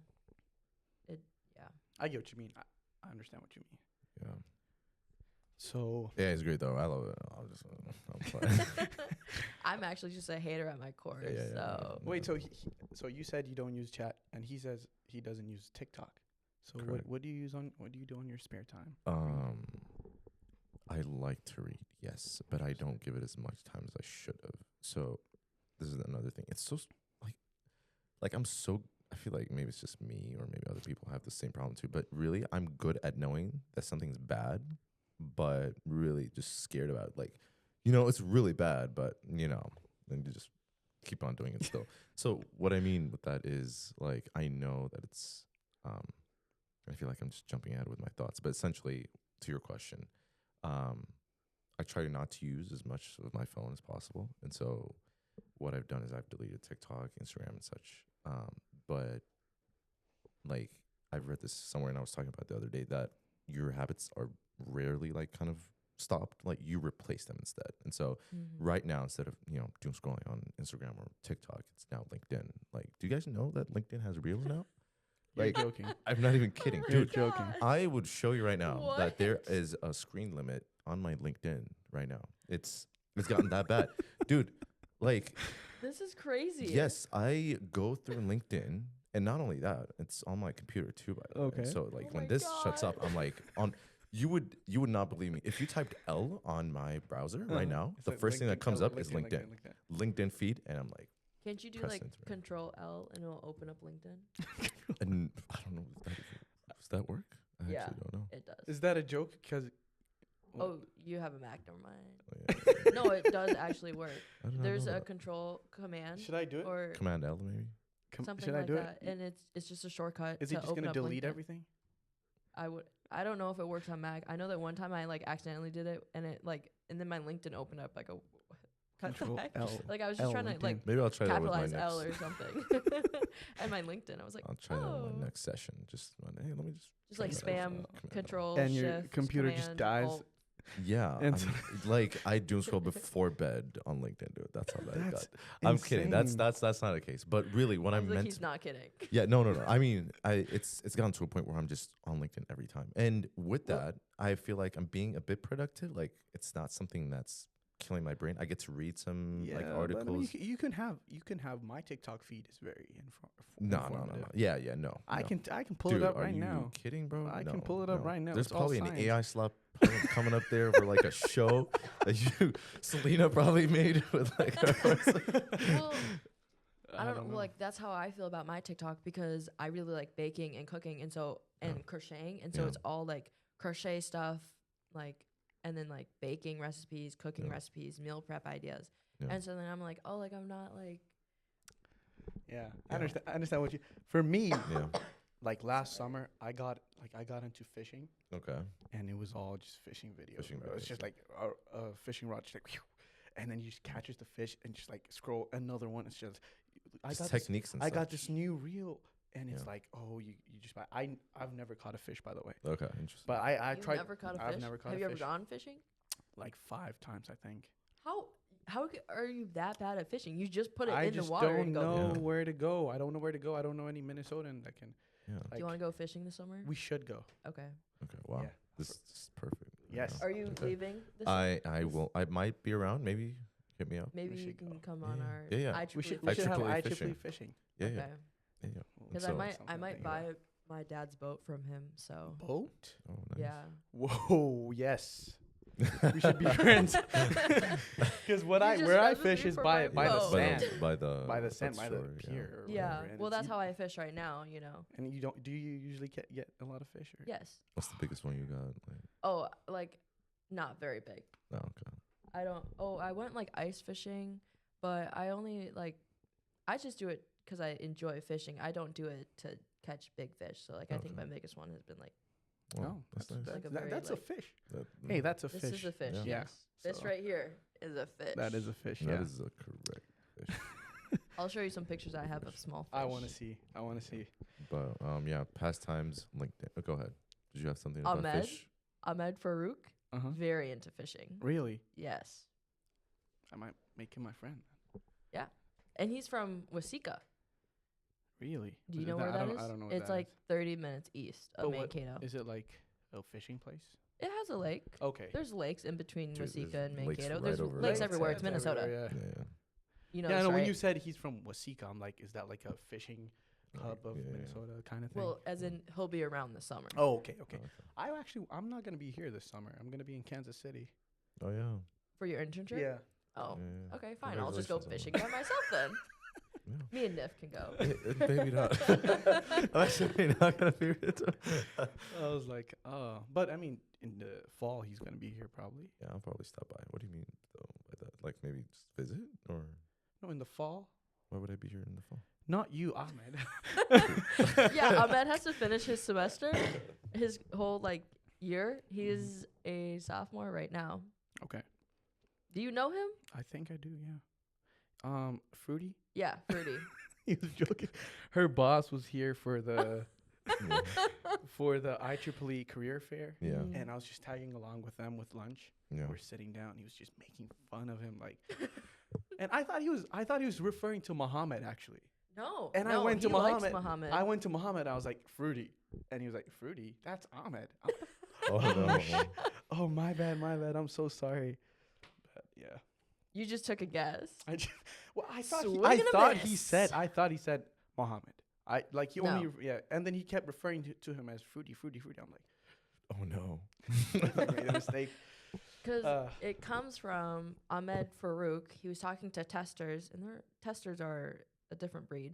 it. Yeah. I get what you mean. I understand what you mean. Yeah. So Yeah, it's great though. I love it. I'm fine. I'm actually just a hater at my core. Yeah. So wait, so you said you don't use chat, and he says he doesn't use TikTok. So what do you do on your spare time? I like to read, yes, but I don't give it as much time as I should have. So this is another thing. It's so like I feel like maybe it's just me or maybe other people have the same problem too. But really, I'm good at knowing that something's bad, but really just scared about it. Like, you know, it's really bad, but you know, then you just keep on doing it still. So what I mean with that is like, I know that it's, I feel like I'm just jumping ahead with my thoughts, but essentially to your question, I try not to use as much of my phone as possible. And so what I've done is I've deleted TikTok, Instagram, and such. But like I've read this somewhere, and I was talking about the other day that your habits are rarely like kind of stopped. Like you replace them instead. And so right now, instead of doom scrolling on Instagram or TikTok, it's now LinkedIn. Like, do you guys know that LinkedIn has Reel now? Like, joking. I'm not even kidding, Oh You're dude. joking. I would show you right now that there What? is a screen limit on my LinkedIn right now. It's gotten that bad, dude. Like, This is crazy. yes, I go through LinkedIn, and not only that, it's on my computer too. By the way. Okay. So like Oh when my this shuts God. up, I'm like on. You would not believe me if you typed L on my browser right now. It's The like first thing that LinkedIn, comes oh, up is LinkedIn. LinkedIn. LinkedIn feed, and I'm like, Can't you do Press like enter. Control L and it'll open up LinkedIn? and I don't know. Does that work? I Yeah. actually don't know. It does. Is that a joke? Because Oh, you have a Mac. Never mind. Oh, yeah. No, it does actually work. I did not There's know a that. control command should I do it? or Command L maybe. something Should I like do that, it? and it's just a shortcut. Is to it just open gonna up delete LinkedIn. everything? I don't know if it works on Mac. I know that one time I like accidentally did it, and then my LinkedIn opened up like a. Cut the Control heck? L. Like I was just L trying to LinkedIn. like Maybe I'll try that with my capitalize next. L or something, and my LinkedIn. I was like, I'll try that oh. with my next session. Just hey, let me just Just like try that spam, with, Command L. Control, And your Shift, computer just Command, dies. Alt. Yeah, And like I doom scroll before bed on LinkedIn, dude. That's how bad it That's got. I'm kidding. That's insane. not the case. But really, what I I was like, meant. he's not kidding. Yeah, no. I mean, it's gotten to a point where I'm just on LinkedIn every time, and with Well- that, I feel like I'm being a bit productive. Like it's not something that's killing my brain. I get to read some like but I articles. mean, you can have my TikTok feed is very No. informative. Yeah, no. I no. can pull Dude, it up are right you now. kidding, bro? I No, can pull it up no. right now. There's It's all probably an science. AI slap coming up there for like a show that Selena probably made with like her. Well, I don't know. Like that's how I feel about my TikTok because I really like baking and cooking and crocheting and so Yeah. it's all like crochet stuff like and then like baking recipes, cooking Yeah. recipes, meal prep ideas. Yeah. And so then I'm like, oh, like I'm not like Yeah, Yeah. I understand what you. For me, Yeah. like last summer, I got into fishing, Okay. and it was all just fishing videos. Fishing bro. It's videos, just yeah. like a fishing rod, just like, whew, and then you just catches the fish and just like scroll another one. It's just Just techniques and I got such. this new reel, and it's Yeah. like, oh, you just buy. I've never caught a fish, by the way, Okay. Interesting. but I you've tried never caught a I've fish. never caught Have a you ever fish. gone fishing? like 5 times, I think. How are you that bad at fishing? You just put it I in the just water don't and go. know Yeah. where to go. I don't know where to go. I don't know any Minnesotan that can. Yeah. Do Like, you want to go fishing this summer? we should go. Okay. Okay. Wow. Yeah. This is perfect. Yes. Are you Okay. leaving this I this- will. I might be around. Maybe hit me up. Maybe We you should can go. come Yeah, on yeah. our Yeah, yeah. IEEE We should fishing. have IEEE IEEE fishing. fishing. Yeah. Okay. Yeah. Yeah. Because So- I might Something like buy that. my dad's boat from him. So Boat? Oh, nice. yeah. Whoa, yes. We should be friends. Because You where just I messaged fish me is for by my by the boat. sand, By the by the that's sand, by the shore, yeah. pier. Or Yeah. whatever, and Well, it's that's you- how I fish right now. You know. And you don't? Do you usually get a lot of fish? Or? Yes. What's the biggest one you got? Like, Oh, like not very big. no, okay. I don't. Oh, I went like ice fishing, but I only like. I just do it 'cause I enjoy fishing. I don't do it to catch big fish. So like, I think Okay. my biggest one has been like Well, that's nice. Like a that- very, that's like- a fish. That, Hey, that's a this fish. is a fish. Yeah. Yes. This So- right here is a fish. That is a fish. that Yeah. is a correct fish. I'll show you some pictures I have of small fish. I want to see. I want to see. But yeah, pastimes. LinkedIn. Go ahead. Did you have something about Ahmed? fish? Ahmed Farouk, Uh-huh. very into fishing. Really? Yes. I might make him my friend. And he's from Wasika. Really? Do you Is know it where that is? I don't know. What It's that like is. 30 minutes east of But what- Mankato. Is it like a fishing place? It has a lake. Okay. There's lakes in between Dude, Wasika there's and lakes Mankato. right There's over lakes there. everywhere. It's It's Minnesota. everywhere, Yeah. Yeah. You know Yeah, I this, know. When right? you said he's from Wasika, I'm like, is that like a fishing hub of Yeah, yeah. Minnesota kind of thing? Well, as in he'll be around the summer. oh, okay, okay. Oh, I'm not gonna be here this summer. I'm gonna be in Kansas City. Oh yeah. For your internship? Yeah. Oh. Yeah. Okay, fine. I'll just go Congratulations, fishing by myself then. Yeah. Me and Nif can go. Maybe not. I'm actually not gonna be here. I was like, oh, but I mean, in the fall he's gonna be here probably. Yeah, I'll probably stop by. What do you mean though by that? Like maybe just visit, or No, in the fall. why would I be here in the fall? Not you, Ahmed. Yeah, Ahmed has to finish his semester, his whole like year. He is a sophomore right now. Okay. Do you know him? I think I do. Yeah. Fruity. Yeah, Fruity. He was joking. Her boss was here for the for the IEEE career fair. Yeah. Mm. And I was just tagging along with them with lunch. Yeah. We're sitting down. He was just making fun of him, like, and I thought he was referring to Muhammad actually. No. And I no, went to he likes Muhammad. I went to Muhammad. I was like, Fruity, and he was like, Fruity. That's Ahmed. Oh no. Oh, my bad. I'm so sorry. But yeah. You just took a guess. I Swing and a thought he miss. said Muhammad. He No. only and then he kept referring to him as Fruity. I'm like, Oh no. I made a mistake. Because it comes from Ahmed Farouk. He was talking to testers, and their testers are a different breed.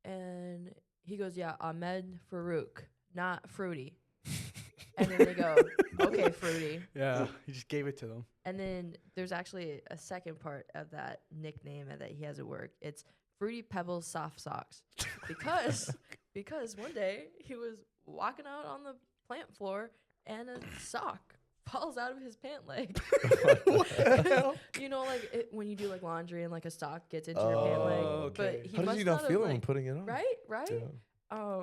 And he goes, yeah, Ahmed Farouk, not Fruity. And then they go, okay, Fruity. Yeah, he just gave it to them. And then there's actually a second part of that nickname that he has at work. It's Fruity Pebbles Soft Socks. Because one day he was walking out on the plant floor and a sock falls out of his pant leg. What the hell? You know, like when you do like laundry and like a sock gets into your pant leg. okay. But he How did must you not have, feel it like, when putting it on? right? Yeah.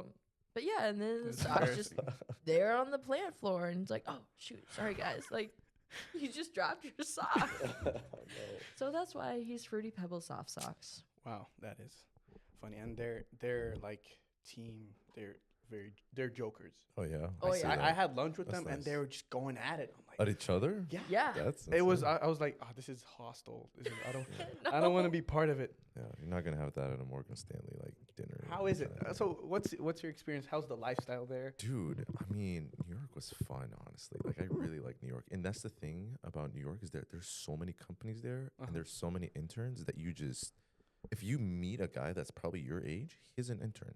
But yeah, and then the It's sock's just embarrassing. there on the plant floor, and it's like, oh shoot, sorry guys, like you just dropped your sock. So that's why he's Fruity Pebbles Soft Socks. Wow, that is funny. And their like team, they're jokers. Oh yeah. Oh, I see yeah. that. I had lunch with That's them, and nice. they were just going at it. I'm like, At each other? yeah. Yeah. That's It was. insane. I was like, oh, this is hostile. I don't. No. I don't want to be part of it. Yeah, you're not gonna have that at a Morgan Stanley like dinner. How is it? kinda thing. So what's your experience? How's the lifestyle there? Dude, I mean, New York was fun, honestly. Like, I really like New York. And that's the thing about New York is that there's so many companies there Uh-huh. and there's so many interns that you just, if you meet a guy that's probably your age, he's an intern,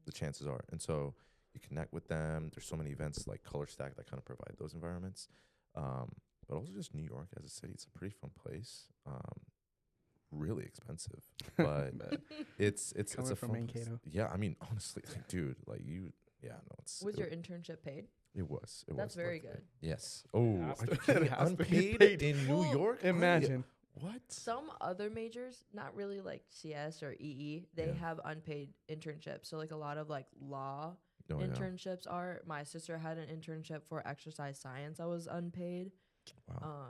the chances are. And so you connect with them. There's so many events like Color Stack that kind of provide those environments. But also just New York as a city, it's a pretty fun place. Really expensive, but it's Coming a from fun place. Mankato. Yeah, I mean, honestly, like, dude, like you, yeah, no, it's Was it your internship paid? it was. It That's was. very luckily. good. Yes. Oh, has are to- you kidding? it has to be Unpaid paid. in New Well, York? Imagine. What? Some other majors, not really like CS or EE, they Yeah. have unpaid internships. So like a lot of like law Oh, yeah. internships are. My sister had an internship for exercise science. I was unpaid. Wow.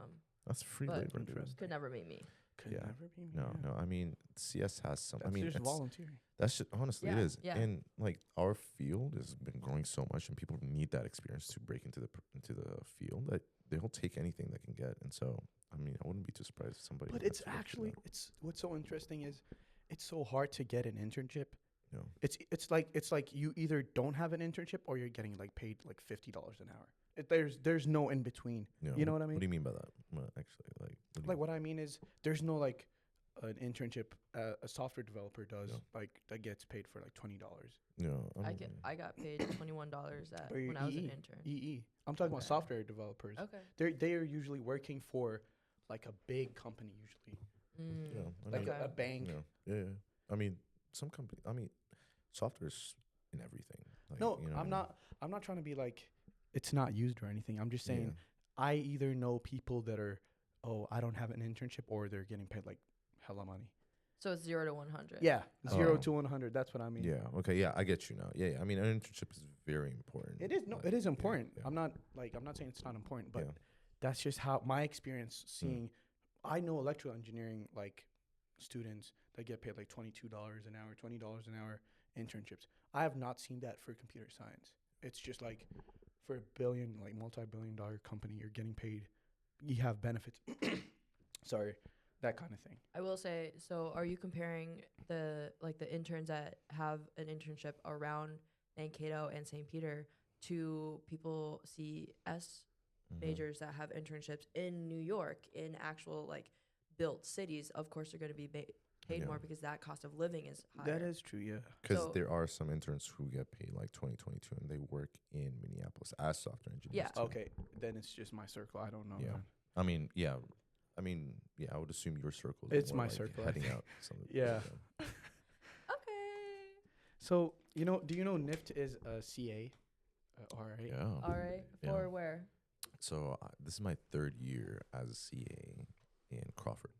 That's free but labor, dude. Interesting. Could never be me. Could Yeah. never be me. No, yeah. no. I mean, CS has some. That's I mean, just it's, volunteering. that's just, honestly, it Yeah, is. yeah. And like our field has been growing so much, and people need that experience to break into the field that they'll take anything they can get. And so, I mean, I wouldn't be too surprised if somebody. But went it's to work for actually that, it's what's so interesting is it's so hard to get an internship. you know. It's like you either don't have an internship or you're getting like paid like $50 an hour. There's no in between. You know what I mean? What do you mean by that? Actually, like, Like what I mean is there's no like an internship a software developer does Yeah. like that gets paid for like $20. you know, I got paid $21 Or your when I was an EE. intern. EE. I'm talking about Okay. software developers. Okay. They are usually working for like a big company usually, Mm. Yeah, I like mean, a bank. yeah. I mean, some company. I mean, software's in everything. Like, No, you know what I I'm mean? not. I'm not trying to be like it's not used or anything. I'm just saying I either know people that are, oh, I don't have an internship, or they're getting paid like hella money. So it's 0 to 100. Yeah, 0 Oh. to 100. That's what I mean. Yeah. Okay. Yeah, I get you now. Yeah. I mean, an internship is very important. It is no, like, it is yeah, important. yeah. I'm not saying it's not important, but Yeah. that's just how my experience seeing. I know electrical engineering like students that get paid like $22 an hour, $20 an hour internships. I have not seen that for computer science. It's just like for a multi-billion-dollar company, you're getting paid. You have benefits. Sorry, that kind of thing. I will say, so are you comparing the interns that have an internship around Mankato and St. Peter to people CS Mhm. majors that have internships in New York in actual like built cities? Of course, they're going to be paid Yeah. more because that cost of living is higher. That is true, yeah. Because So- there are some interns who get paid like 2022 and they work in Minneapolis as software engineers. Yeah. too. Okay, then it's just my circle. I don't know. Yeah. man. I mean, yeah. I would assume your circle is It's more my like circle, I heading think. out. Something, Yeah. Okay. So, do you know NIFT is a CA? RA? Yeah. All right. Yeah. For where? So this is my third year as a CA in Crawford.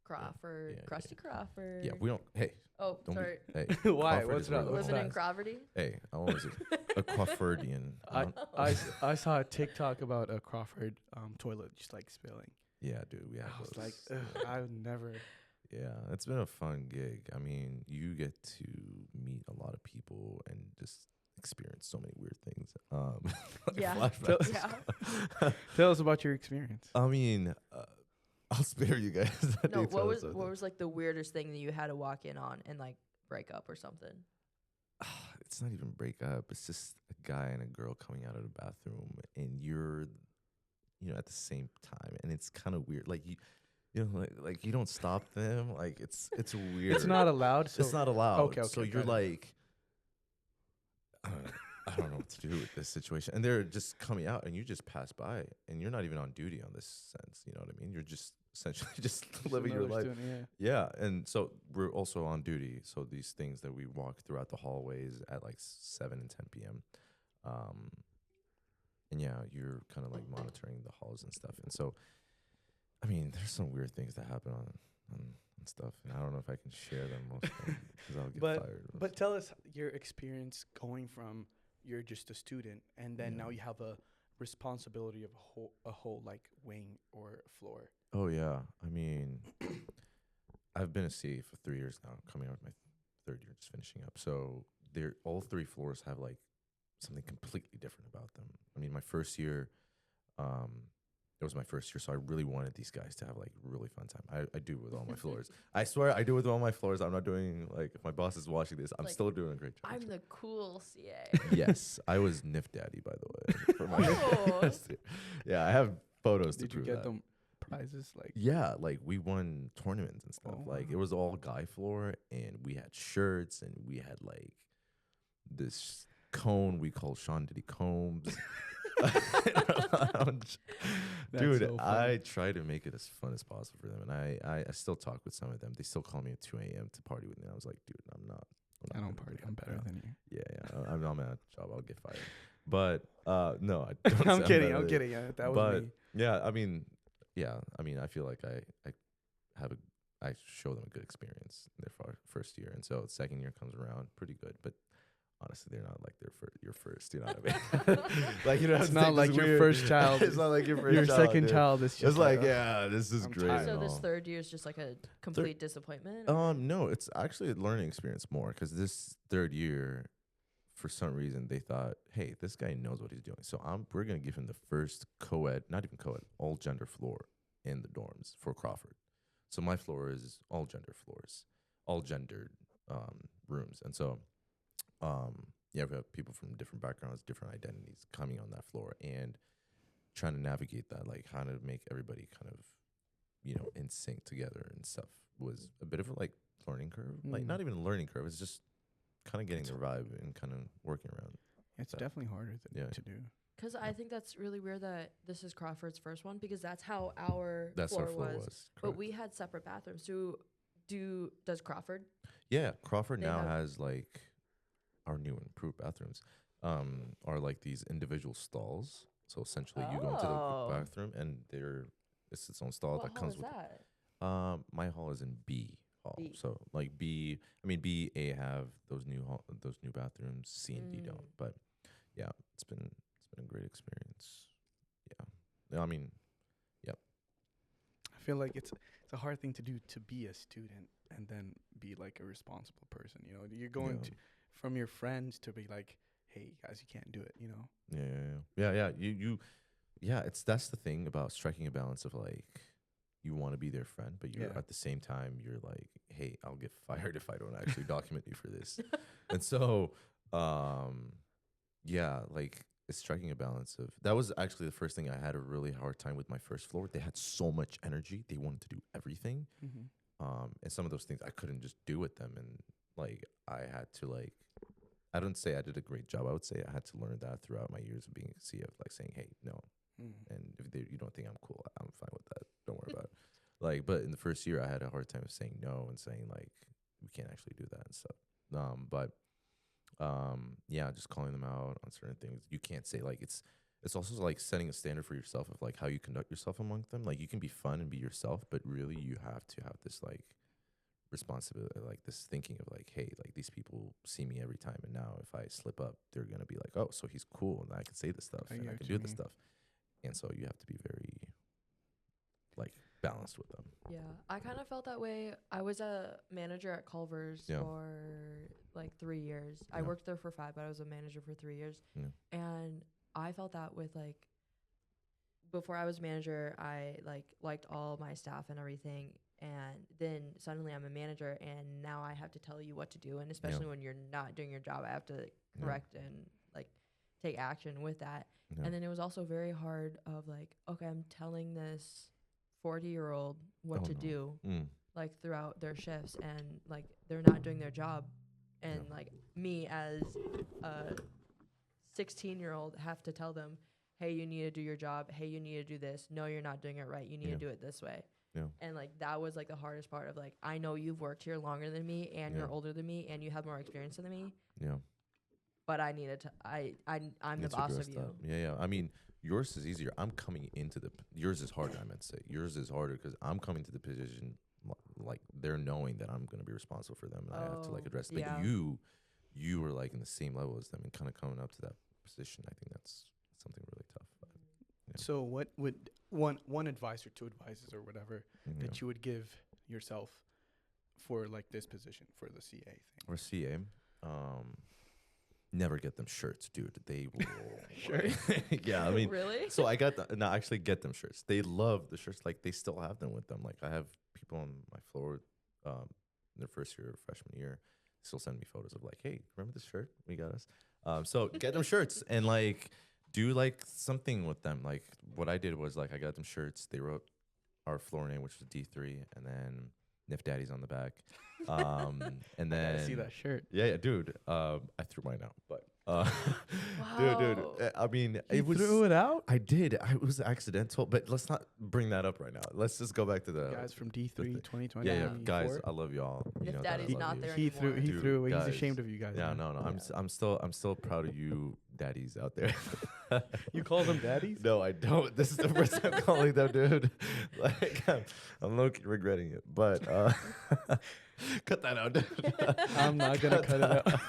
Crawford, Yeah, Krusty Crawford. Yeah, we don't. Hey, Oh, don't sorry. Hey, Why? Crawford What's is where that? we What's belong. Living in that? Crawfordy. Hey, I was a Crawfordian. I saw a TikTok about a Crawford toilet just like spilling. Yeah, dude, we had I was those. like, ugh, I would never. Yeah, it's been a fun gig. I mean, you get to meet a lot of people and just experience so many weird things. Like Yeah. flashbacks. Yeah. Tell us about your experience. I mean, I'll spare you guys. the No, details of what it. was like the weirdest thing that you had to walk in on and like break up or something? It's not even break up. It's just a guy and a girl coming out of the bathroom, and you're, at the same time, and it's kind of weird. Like like you don't stop them. Like it's weird. It's not allowed. So It's not allowed. Okay, So got you're it. like, I don't know what to do with this situation, and they're just coming out, and you just pass by, and you're not even on duty on this sense. You know what I mean? You're just essentially just living your life. Student, yeah. Yeah, and so we're also on duty. So these things that we walk throughout the hallways at like 7 and 10 p.m. And yeah, you're kind of like monitoring the halls and stuff. And so, I mean, there's some weird things that happen on stuff, and I don't know if I can share them most because I'll get fired. But tell us your experience going from you're just a student, and then now you have a responsibility of a whole like wing or floor. Oh yeah, I mean, I've been a CA for 3 years now, coming out of my third year, just finishing up. So all 3 floors have like something completely different about them. I mean, my first year, it was my first year, so I really wanted these guys to have like really fun time. I do with all my floors. I swear I do with all my floors. I'm not doing like, if my boss is watching this, I'm Like, still doing a great job. I'm the cool CA. Yes, I was Nif Daddy, by the way. For my Oh. first year. Yeah, I have photos to Did you prove get that. them prizes? Like, Yeah, like we won tournaments and stuff. Oh, Like it wow. was all guy floor, and we had shirts, and we had like this cone we call Sean Diddy Combs. That's Dude, so I funny. try to make it as fun as possible for them, and I still talk with some of them. They still call me at 2 a.m. to party with me. I was like, dude, I'm not I don't gonna party. do I'm that better now. than you. Yeah, I'm at a job. I'll get fired. But no, I don't. I'm say kidding. better I'm than- kidding. That was But me. yeah, I mean, I feel like I show them a good experience in their first year, and so second year comes around pretty good. But honestly, they're not like your first. You know what I mean? Like you know, It's not like your first child. It's not like your first. Your child, second dude. child is just It's like, oh, yeah, this is I'm great. tired. So and this all. third year is just like a complete disappointment? No, it's actually a learning experience more because this third year, for some reason, they thought, hey, this guy knows what he's doing. So we're gonna give him the first co-ed, not even co-ed, all gender floor in the dorms for Crawford. So my floor is all gender floors, all gendered rooms, and so we have people from different backgrounds, different identities coming on that floor and trying to navigate that, like how to make everybody kind of, in sync together and stuff was a bit of a like learning curve. Like not even a learning curve. It's just kind of getting the vibe and kind of working around. It's So, definitely harder to do. Because I think that's really weird that this is Crawford's first one because that's how our That's floor our floor was. was. But Correct. we had separate bathrooms. Does Crawford? Yeah, Crawford They now have- has like our new and improved bathrooms are like these individual stalls. So essentially you go into the Oh. group bathroom and it's its own stall What that hall comes is with that? my hall is in B hall. B. So like B, A have those new bathrooms, C and D don't. But yeah, it's been a great experience. Yeah. I mean, I feel like it's a hard thing to do to be a student and then be like a responsible person. You know, you're going yeah. to from your friends to be like, hey guys, you can't do it. You know. Yeah. That's the thing about striking a balance of like you want to be their friend, but you're Yeah. at the same time you're like, hey, I'll get fired if I don't actually document you for this. And so, like it's striking a balance of that was actually the first thing I had a really hard time with my first floor. They had so much energy, they wanted to do everything, and some of those things I couldn't just do with them, and like I had to like. I don't say I did a great job. I would say I had to learn that throughout my years of being a CF, like saying, hey, no. And if you don't think I'm cool, I'm fine with that. Don't worry about it. Like, but in the first year, I had a hard time saying no and saying, like, we can't actually do that and stuff. Just calling them out on certain things. You can't say, like, it's it's also like setting a standard for yourself of like how you conduct yourself among them. Like you can be fun and be yourself, but really you have to have this like responsibility, like this thinking of like, hey, like these people see me every time, and now if I slip up, they're gonna be like, oh, so he's cool, and I can say this stuff, and I can do this stuff, and so you have to be very like balanced with them. Yeah, I kind of felt that way. I was a manager at Culver's for like 3 years. I worked there for 5, but I was a manager for 3 years, and I felt that with like before I was manager, I like liked all my staff and everything. And then suddenly I'm a manager, and now I have to tell you what to do. And especially when you're not doing your job, I have to correct and like take action with that. And then it was also very hard of like, okay, I'm telling this 40-year-old what to do, like throughout their shifts, and like they're not doing their job. And like me as a 16-year-old have to tell them, hey, you need to do your job. Hey, you need to do this. No, you're not doing it right. You need to do it this way. And like that was like the hardest part of like, I know you've worked here longer than me, and you're older than me, and you have more experience than me. But I needed to. I'm the boss of you. I mean, yours is easier. I'm coming into yours is harder. I meant to say yours is harder because I'm coming to the position like they're knowing that I'm going to be responsible for them, and I have to like address. But you were like in the same level as them, and kind of coming up to that position. I think that's something really tough. But, So what would one advice or 2 advices or whatever that you would give yourself for like this position for the CA thing? Or CA, never get them shirts, dude. They will. Sure. Yeah, I mean, really? So I got actually get them shirts. They love the shirts. Like they still have them with them. Like I have people on my floor, their first year, freshman year, still send me photos of like, hey, remember this shirt we got us? So get them shirts and like do like something with them. Like what I did was like I got them shirts. They wrote our floor name, which was D3, and then Nif Daddy's on the back. And then I gotta see that shirt. Yeah, dude. I threw mine out, but Wow. dude. I mean, You threw it out? I did. It was accidental, but let's not bring that up right now. Let's just go back to the guys from D3 2020. Yeah, guys, I love y'all. You know that I Daddy's love not you. there He threw anymore. it. Dude, He's ashamed of you guys. Yeah, man. no. I'm still proud of you, daddies out there. You call them daddies? No, I don't. This is the first time calling them, dude. Like, I'm low-key regretting it, but cut that out, dude. I'm not gonna cut it out.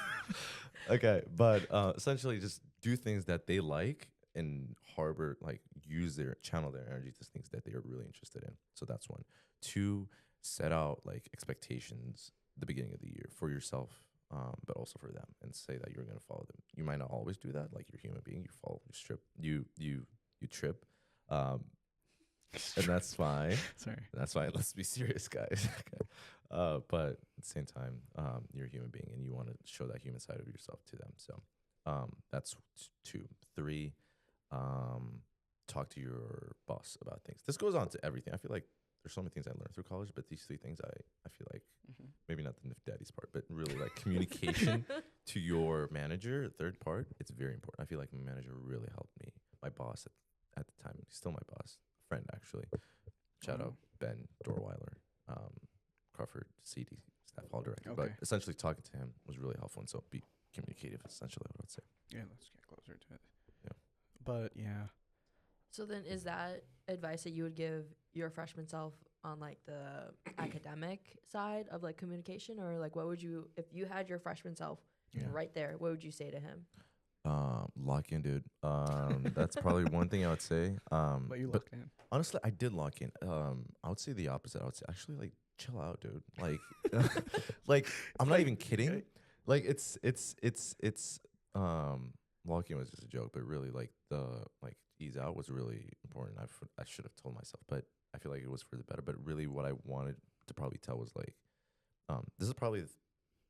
Okay, but essentially, just do things that they like and channel their energy to things that they are really interested in. So that's 1. 2, set out like expectations at the beginning of the year for yourself, but also for them, and say that you're going to follow them. You might not always do that. Like you're a human being, you fall, you trip, and that's fine. Sorry, that's fine. Let's be serious, guys. But at the same time, you're a human being, and you want to show that human side of yourself to them. So that's 2. 3, talk to your boss about things. This goes on to everything. I feel like there's so many things I learned through college, but these 3 things I feel like maybe not the Nif Daddy's part, but really like communication to your manager, 3rd part, it's very important. I feel like my manager really helped me. My boss at the time, he's still my boss, friend actually. Shout out Ben Dorweiler, Crawford CD staff hall director. Okay. But essentially talking to him was really helpful, and so be communicative, essentially what I would say. Yeah, let's get closer to it. Yeah. But yeah. So then is that advice that you would give your freshman self on like the academic side of like communication, or like what would you, if you had your freshman self right there, what would you say to him? Lock in, dude. That's probably one thing I would say. But you locked in. Honestly, I did lock in. I would say the opposite. I would say actually like chill out, dude. Like, like I'm not even kidding. Like it's locking was just a joke, but really like ease out was really important. I should have told myself, but I feel like it was for the better. But really, what I wanted to probably tell was like, this is probably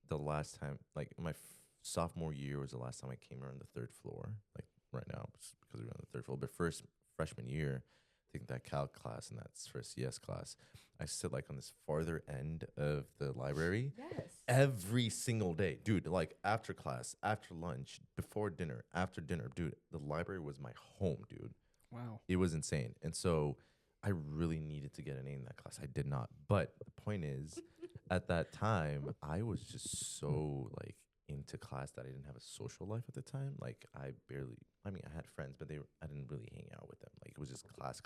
the last time. Like my sophomore year was the last time I came around the 3rd floor. Like right now, because we're on the 3rd floor. But freshman year, I think that calc class and that first CS class, I sit like on this farther end of the library. Yes. Every single day, dude. Like after class, after lunch, before dinner, after dinner, dude. The library was my home, dude. Wow. It was insane. And so I really needed to get an A in that class. I did not. But the point is, at that time, I was just so like into went to class that I didn't have a social life at the time. Like I had friends, but I didn't really hang out with them. Like it was just class,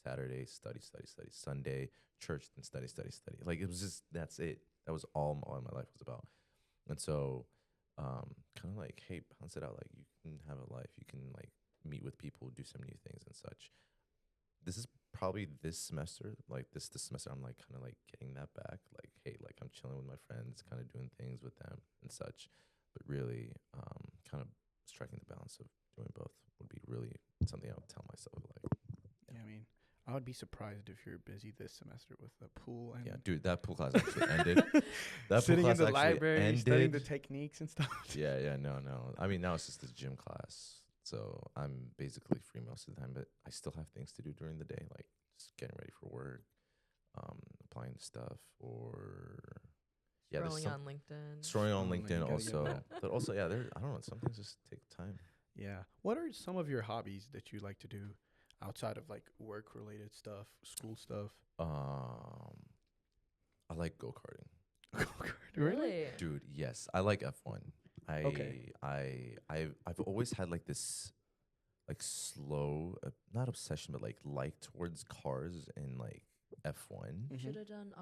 Saturday, study, Sunday, church, then study. Like it was just, that's it. That was all my life was about. And so kind of like, hey, balance it out. Like you can have a life. You can like meet with people, do some new things and such. This is probably this semester, like this semester, I'm like kind of like getting that back. Like, hey, like I'm chilling with my friends, kind of doing things with them and such. But really, kind of striking the balance of doing both would be really something I would tell myself. Like, Yeah, I mean, I would be surprised if you're busy this semester with the pool and yeah, dude, that pool class actually ended. That sitting pool in class the actually library, ended. studying the techniques and stuff. Yeah, no. I mean, now it's just this gym class. So I'm basically free most of the time, but I still have things to do during the day, like just getting ready for work, applying to stuff, or Scrolling on LinkedIn. Scrolling on Oh, you LinkedIn gotta also. get But also, yeah, I don't know, some things just take time. Yeah. What are some of your hobbies that you like to do outside of like work related stuff, school stuff? I like go-karting. Really? Dude, yes. I like F1. Okay. I've always had like this like slow, not obsession, but like towards cars and like F1. Mhm. Should have done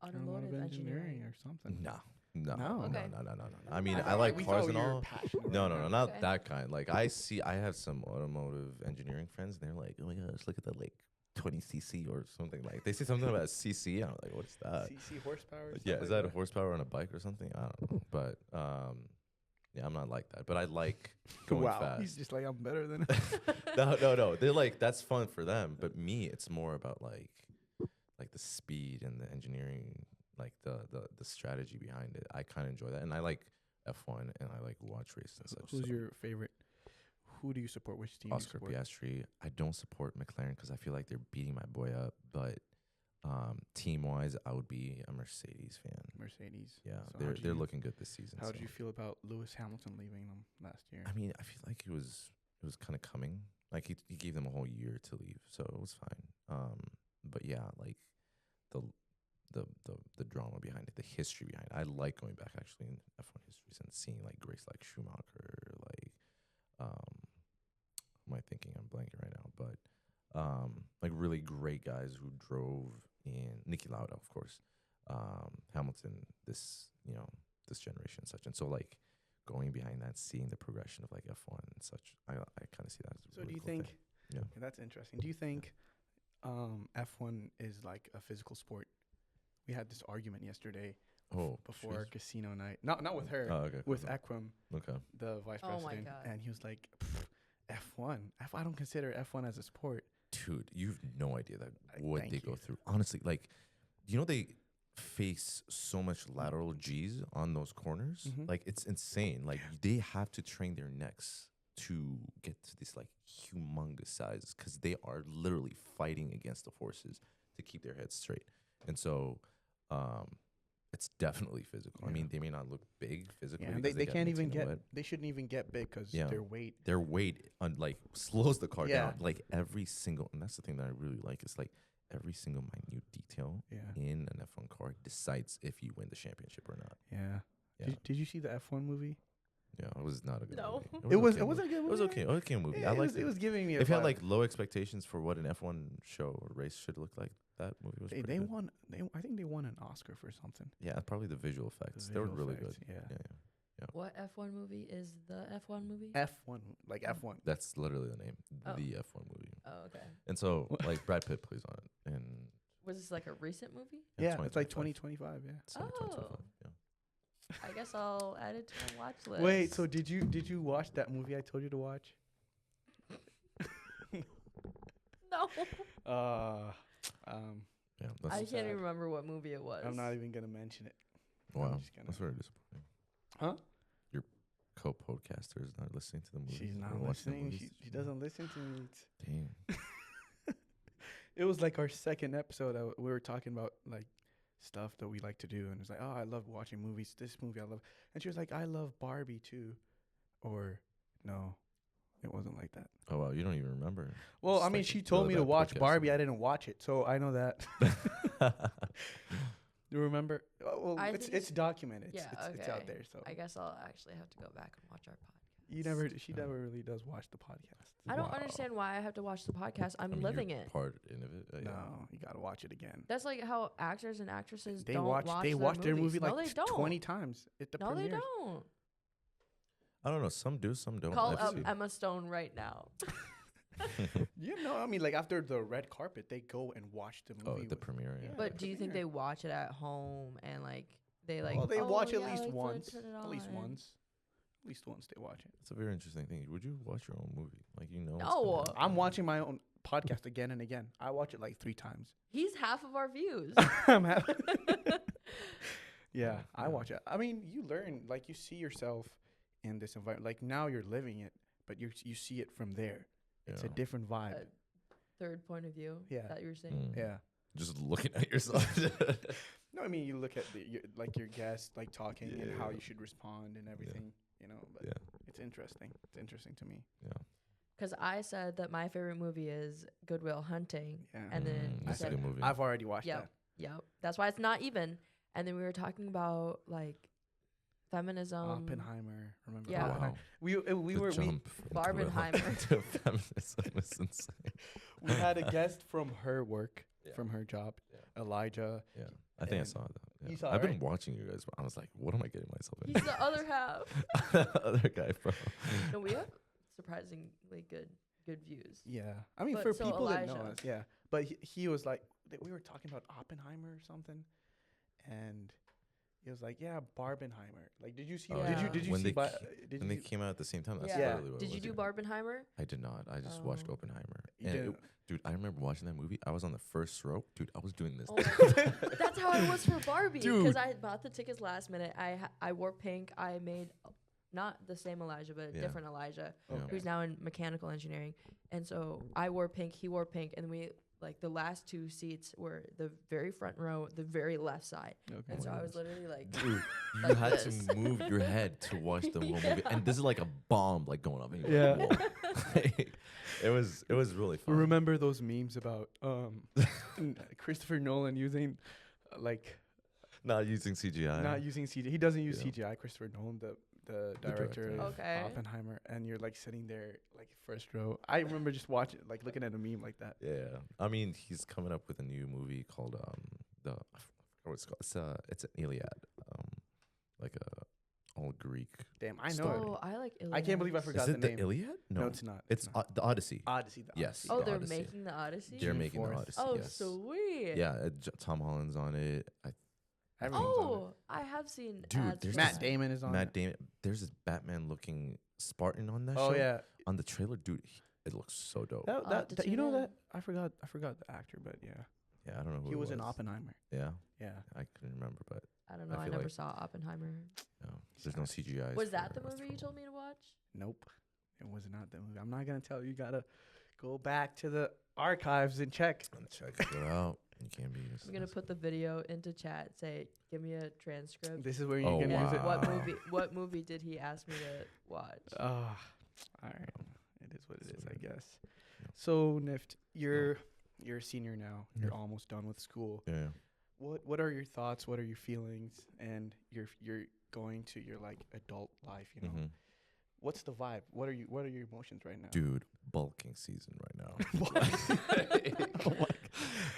Automotive automotive engineering. or something. No. Okay. No. I mean, Okay. I like We cars thought and you were all. passionate No, right now. not Okay. that kind. Like I have some automotive engineering friends, and they're like, "Oh my gosh, look at that like 20cc or something." Like they say something about cc. I'm like, "What's that?" CC horsepower. or Yeah, stuff is like that a horsepower on a bike or something? I don't know. But yeah, I'm not like that. But I like going wow. fast. He's just like, I'm better than. No. They're like, that's fun for them. But me, it's more about like the speed and the engineering, like the strategy behind it. I kind of enjoy that, and I like F1 and I like watch races and such. Who's so. your favorite? Who do you support? Which team? Oscar do you support? Piastri. I don't support McLaren because I feel like they're beating my boy up. But team-wise, I would be a Mercedes fan. Mercedes. Yeah, So they're looking good this season. How so. did you feel about Lewis Hamilton leaving them last year? I mean, I feel like it was kind of coming. Like he gave them a whole year to leave, so it was fine. But yeah, like the drama behind it, the history behind it. I like going back actually in F1 histories and seeing like race like Schumacher, like who am I thinking? I'm blanking right now, but like really great guys who drove in Niki Lauda, of course, Hamilton, this generation and such, and so like going behind that, seeing the progression of like F1 and such, I kind of see that as a So really do you cool think? thing. Yeah. Okay, that's interesting. Do you think F1 is like a physical sport? We had this argument yesterday before our casino night. Not with her, okay, with cool. Equim, Okay. the vice Oh my president, God. and he was like, F1. I don't consider F1 as a sport. Dude, you've no idea that what Thank they you. go through. Honestly, like, they face so much lateral G's on those corners. Mhm. Like, it's insane. Like, they have to train their necks to get to this like humongous size because they are literally fighting against the forces to keep their heads straight. And so, it's definitely physical. I Yeah. mean, they may not look big physically. Yeah, and because they got can't even Nintendo get. wet. They shouldn't even get big because Yeah. their weight. Their weight slows the car Yeah. down. Like every single, and that's the thing that I really like is like every single minute detail Yeah. in an F1 car decides if you win the championship or not. Yeah. Yeah, Did you see the F1 movie? yeah, it was not a good No. movie. It was. okay It wasn't a good movie. movie. It was okay. Okay movie. Yeah, I liked it. It was giving me. If a you had vibe. like low expectations for what an F1 show or race should look like, that movie was They pretty good. won. I think they won an Oscar for something. Yeah, probably the visual effects. They were visual really effects, good. yeah. What F1 movie is the F1 movie? F1, like F1. That's literally the name. Oh. The F1 movie. Oh, okay. And so like Brad Pitt plays on it, and Was this like a recent movie? Yeah, it's like 2025. 2025. Yeah. It's like 2025. Oh. Yeah. I guess I'll add it to my watch list. Wait, so did you watch that movie I told you to watch? No. Yeah, I that's can't even remember what movie it was. I'm not even gonna mention it. wow. I'm just gonna- That's very disappointing. Huh? Your co-podcaster is not listening to the movie. She's not listening. She doesn't listen to me. Dang. It was like our second episode. We were talking about like stuff that we like to do, and it's like, oh, I love watching movies. This movie I love, and she was like, I love Barbie too, or no, it wasn't like that. Oh wow, you don't even remember. Well, It's I mean, like she a told me to throwback watch podcast. Barbie. I didn't watch it, so I know that. Do you remember? Oh, well, I it's think it's documented. Yeah, It's out okay. there. So I guess I'll actually have to go back and watch our podcast. she never really does watch the podcast. I don't Wow. understand why I have to watch the podcast. I'm I mean, living you're it. part in of it. Yeah. No, you gotta watch it again. That's like how actors and actresses They don't watch their movie movies. No, like they don't. 20 times at the No, they premieres. don't. I don't know. Some do, some don't. Call I've up seen- Emma Stone right now. You know, I mean, like after the red carpet, they go and watch the movie. Oh, at the with- premiere. Yeah. But do you think premiere. they watch it at home and like they like? Well, they "Oh, watch at yeah, least let's, once. turn it At least on." once. At least once they watch it. It's a very interesting thing. Would you watch your own movie? Like you know. what's No. gonna happen. I'm watching my own podcast again and again. I watch it like 3 times. He's half of our views. I'm happy. Yeah, Yeah, I yeah. watch it. I mean, you learn, like you see yourself in this environment. Like now you're living it, but you see it from there. It's a Yeah. different vibe. Third point of view. Yeah. That you were saying. Mm. Yeah. Just looking at yourself. No, I mean you look at your guests like talking and how Yeah. you should respond and everything. You know, but Yeah. it's interesting. It's interesting to me. Yeah. Because I said that my favorite movie is Good Will Hunting, Yeah. and then you That's a said, good movie. I've already watched Yep. that. "Yep, that's why it's not even." And then we were talking about like feminism. Oppenheimer. Remember? Yeah. Oppenheimer? Wow. We The were jump from Barbenheimer. to feminism is insane. we had a guest from her work, Yeah. from her job, Yeah. Elijah. Yeah, I think I And saw that. Yeah. you saw I've it, been right? watching you guys, but I was like, what am I getting myself He's into? the other half. Other guy, bro. No, we have surprisingly good views. Yeah, I mean But for so people that know Elijah. us, yeah. But he was like, we were talking about Oppenheimer or something, and he was like, yeah, Barbenheimer. Like, did you see? Oh, Did you When see? they Did And they you? came out at the same time. That's Yeah. literally what Did it you was, do yeah. Barbenheimer? I did not. I just watched Oh. Oppenheimer. You And didn't- dude, I remember watching that movie. I was on the first row. Dude, I was doing this. Oh my God. That's how it was for Barbie. Because Dude. I bought the tickets last minute. I wore pink. I made not the same Elijah, but a Yeah. different Elijah, Yeah. who's now in mechanical engineering. And so I wore pink. He wore pink, and we like the last 2 seats were the very front row, the very left side. Okay. And so my I was goodness. literally like, Dude, you Like had this. to move your head to watch the whole movie, Yeah. and this is like a bomb like going off. And you're Yeah. like, whoa. it was really fun. Remember those memes about Christopher Nolan using like Not using CGI. not using CGI. He doesn't use Yeah. CGI. Christopher Nolan, the director. director of Okay. Oppenheimer, and you're like sitting there like first row. I remember just watching, like looking at a meme like that. Yeah, I mean he's coming up with a new movie called I forgot what it's called. It's an Iliad, like a all Greek. Damn, I know. Story. it. oh, I like. I can't believe I Iliads. forgot Is the it the name. Iliad? No, it's not. It's not. the Odyssey. Odyssey. The Yes. Odyssey. Oh, The they're Odyssey. making the Odyssey. They're June making the 4th. Odyssey. Oh, yes. sweet. Yeah, Tom Holland's on it. Everyone's on it. Oh, I have seen. Dude, ads there's for Matt that. Damon is on Matt it. Damon. There's this Batman-looking Spartan on that Oh show. yeah. On the trailer, dude, it looks so dope. That, I'll that, have to that- you tune know in. that I forgot the actor, but yeah, Yeah, I don't know who he it was in Oppenheimer. Yeah, Yeah. I couldn't remember, but I don't know. I I feel never like- saw Oppenheimer. no, there's no CGI. Was that the movie you told me to watch? Nope, it was not that movie. I'm not gonna tell you. You gotta go back to the archives and check. Check it out. You can't be. I'm gonna put the video into chat. Say, give me a transcript. This is where you're Oh, gonna use And it. wow. what movie did he ask me to watch? All right. It is what it So is, I weird. guess. So Nift, you're a senior now. You're Yeah. almost done with school. Yeah. What are your thoughts? What are your feelings? And you're going to your like adult life. You know, Mhm. what's the vibe? What are your emotions right now? Dude, bulking season right now. Oh my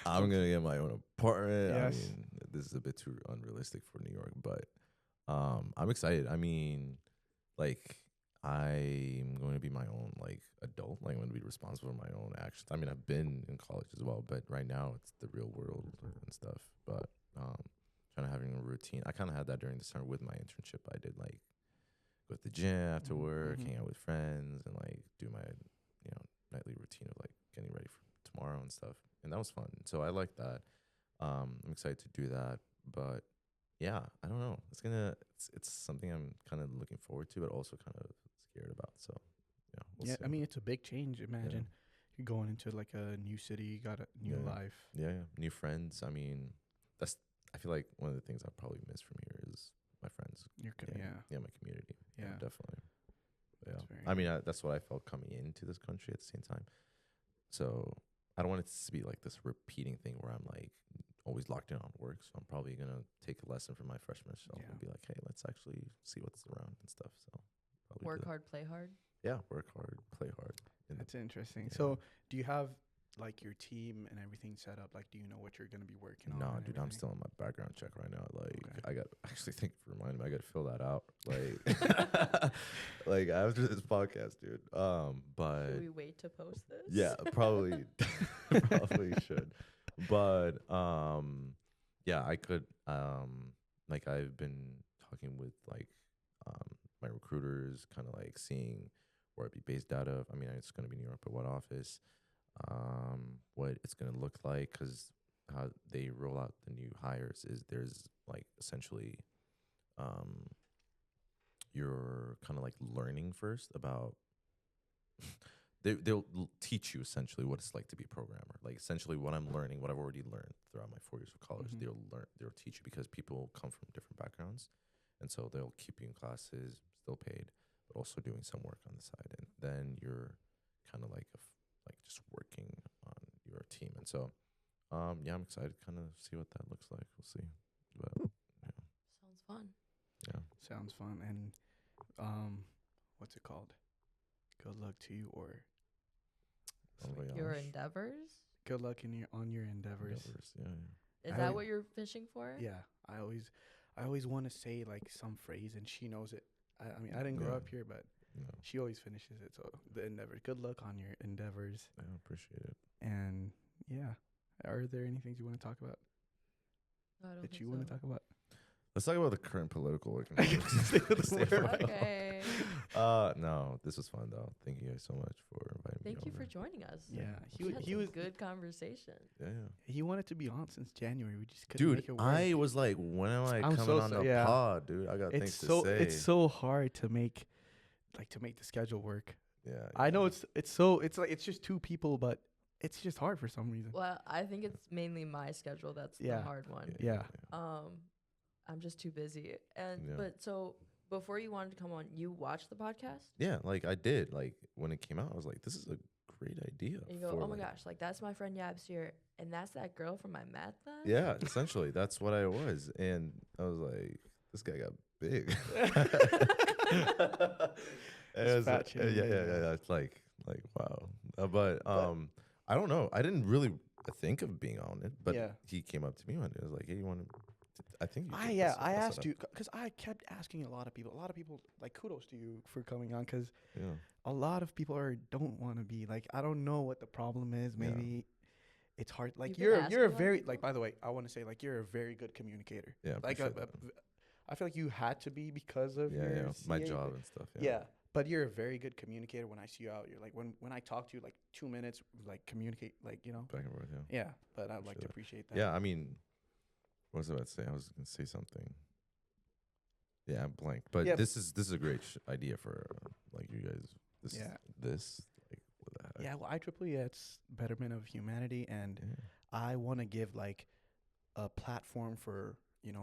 I'm gonna get my own apartment. Yes. I mean, this is a bit too unrealistic for New York, but I'm excited. I mean, like I'm going to be my own like adult. Like I'm going to be responsible for my own actions. I mean, I've been in college as well, but right now it's the real world and stuff. But kind of having a routine. I kind of had that during the summer with my internship. I did like go to the gym after work, hang out with friends, and like do my nightly routine of like getting ready for tomorrow and stuff. And that was fun. So I like that. I'm excited to do that. But yeah, I don't know. It's something I'm kind of looking forward to, but also kind of scared about. So yeah, we'll Yeah, see. I mean, it's a big change. Imagine you're going into like a new city, you got a new Yeah. life. yeah, new friends. I mean, I feel like one of the things I probably miss from here is my friends. You're Yeah, my community. Yeah. Definitely. Yeah, That's very I mean, that's what I felt coming into this country at the same time. So I don't want it to be like this repeating thing where I'm like always locked in on work, so I'm probably gonna take a lesson from my freshman self Yeah. and be like, hey, let's actually see what's around and stuff. So probably Work do that. hard, play hard. Yeah, work hard, play hard. That's interesting. Yeah. So, do you have like your team and everything set up? Like, do you know what you're gonna be working on? No, and dude, I'm everything? still on my background check right now. Like, Okay. I got actually think remind me, I got to fill that out. Like, like after this podcast, dude. But Should we wait to post this? yeah, probably, probably should. But yeah, I could like I've been talking with like my recruiters, kind of like seeing where I'd be based out of. I mean, it's going to be New York, but what office? What it's going to look like, because how they roll out the new hires is there's like essentially you're kind of like learning first about they'll teach you essentially what it's like to be a programmer. Like essentially what I'm learning, what I've already learned throughout my 4 years of college, Mhm. they'll teach you, because people come from different backgrounds, and so they'll keep you in classes, still paid, but also doing some work on the side, and then you're kind of like like just working on your team. And so yeah, I'm excited to kind of see what that looks like. We'll see. But Sounds fun. yeah. Sounds fun. And what's it called? Good luck to you, or Bon like Your voyage. endeavors? good luck in your endeavors. Endeavors, yeah, yeah. Is I that would- what you're fishing for? Yeah, I always want to say like some phrase, and she knows it. I mean, I didn't grow Yeah. up here, but No, she always finishes it. So the endeavor. Good luck on your endeavors. I appreciate it. And yeah, are there any things you want to talk about No, I don't that think you want so. to talk about? Let's talk about the current political I can stay with the Stay word. for a while. Okay. No, this was fun though. Thank you guys so much for inviting me. Thank you over. for joining us. Yeah, We had he some was good conversation. Yeah, yeah. he wanted to be on since January. We just couldn't Dude, make it work. I was like, when am I I'm coming so on so- the yeah. pod, dude? I got things it's to say. so hard to make the schedule work. Yeah, I know yeah. it's just two people, but it's just hard for some reason. Well, I think it's mainly my schedule that's Yeah. the hard one. Yeah. I'm just too busy. And Yeah. but so before you wanted to come on, you watched the podcast? Yeah, like I did. Like when it came out, I was like, this is a great idea. And you go, for, oh my like- gosh, like that's my friend Yabs here, and that's that girl from my math class? Yeah, essentially, that's what I was, and I was like, this guy got big. And it was fat like- shaming, yeah. yeah. It's like wow. But I don't know. I didn't really think of being on it, but Yeah. he came up to me one day. I was like, hey, you want to? I think. You should I let's set asked up." you because I kept asking a lot of people. A lot of people like kudos to you for coming on, because Yeah. a lot of people don't want to be like, I don't know what the problem is. Yeah. Maybe it's hard. Like You've been you're asking a a lot of very people? like, by the way, I want to say like you're a very good communicator. Yeah. Like appreciate that. I feel like you had to be because of your yeah. My CA job thing. and stuff. Yeah. But you're a very good communicator. When I see you out, you're like when I talk to you, like 2 minutes, like communicate, like Back and forth. Yeah. Yeah, but I'd like to Sure. appreciate that. Yeah, I mean, what was I about to say? I was gonna say something. Yeah, I'm blank. But Yeah. this is a great idea for like you guys. This Yeah. like what the heck? Yeah, well, IEEE, it's betterment of humanity, and Yeah. I want to give like a platform for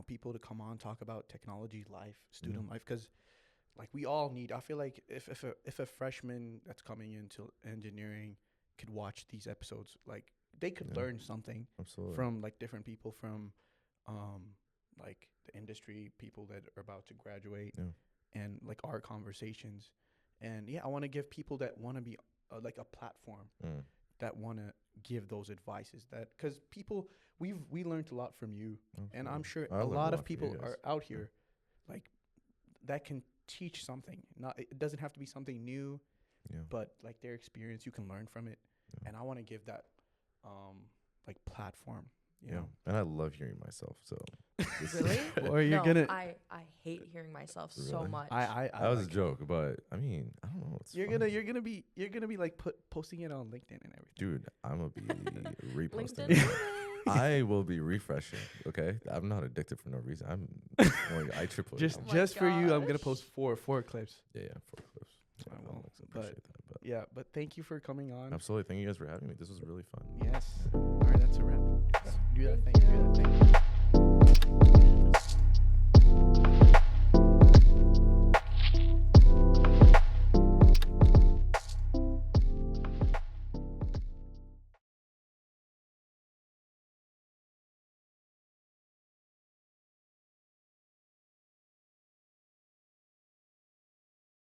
people to come on, talk about technology life, student life, because like we all need. I feel like if a freshman that's coming into engineering could watch these episodes, like they could Yeah. learn something Absolutely. from like different people from like the industry, people that are about to graduate, Yeah. and like our conversations. And yeah, I want to give people that want to be like a platform, that want to give those advices, that because people we learned a lot from you, and I'm sure I a learned a lot lot of from you people guys. are out here like that can teach something. Not it doesn't have to be something new, Yeah. but like their experience, you can learn from it. Yeah. And I want to give that like platform, you Yeah. know. And I love hearing myself. So this is- Really? Or you're No, gonna I hate hearing myself so Really? much. I that was a like it. joke, but I mean, I don't know. It's You're fun. gonna be like posting it on LinkedIn and everything. Dude, I'm gonna be reposting. LinkedIn. I will be refreshing. Okay, I'm not addicted for no reason. I'm like IEEE. Just Oh my just for you, I'm gonna gosh. post four clips. yeah, 4 clips. I Yeah, will, Alex, I but- appreciate that. But Yeah, but thank you for coming on. absolutely, thank you guys for having me. This was really fun. Yes.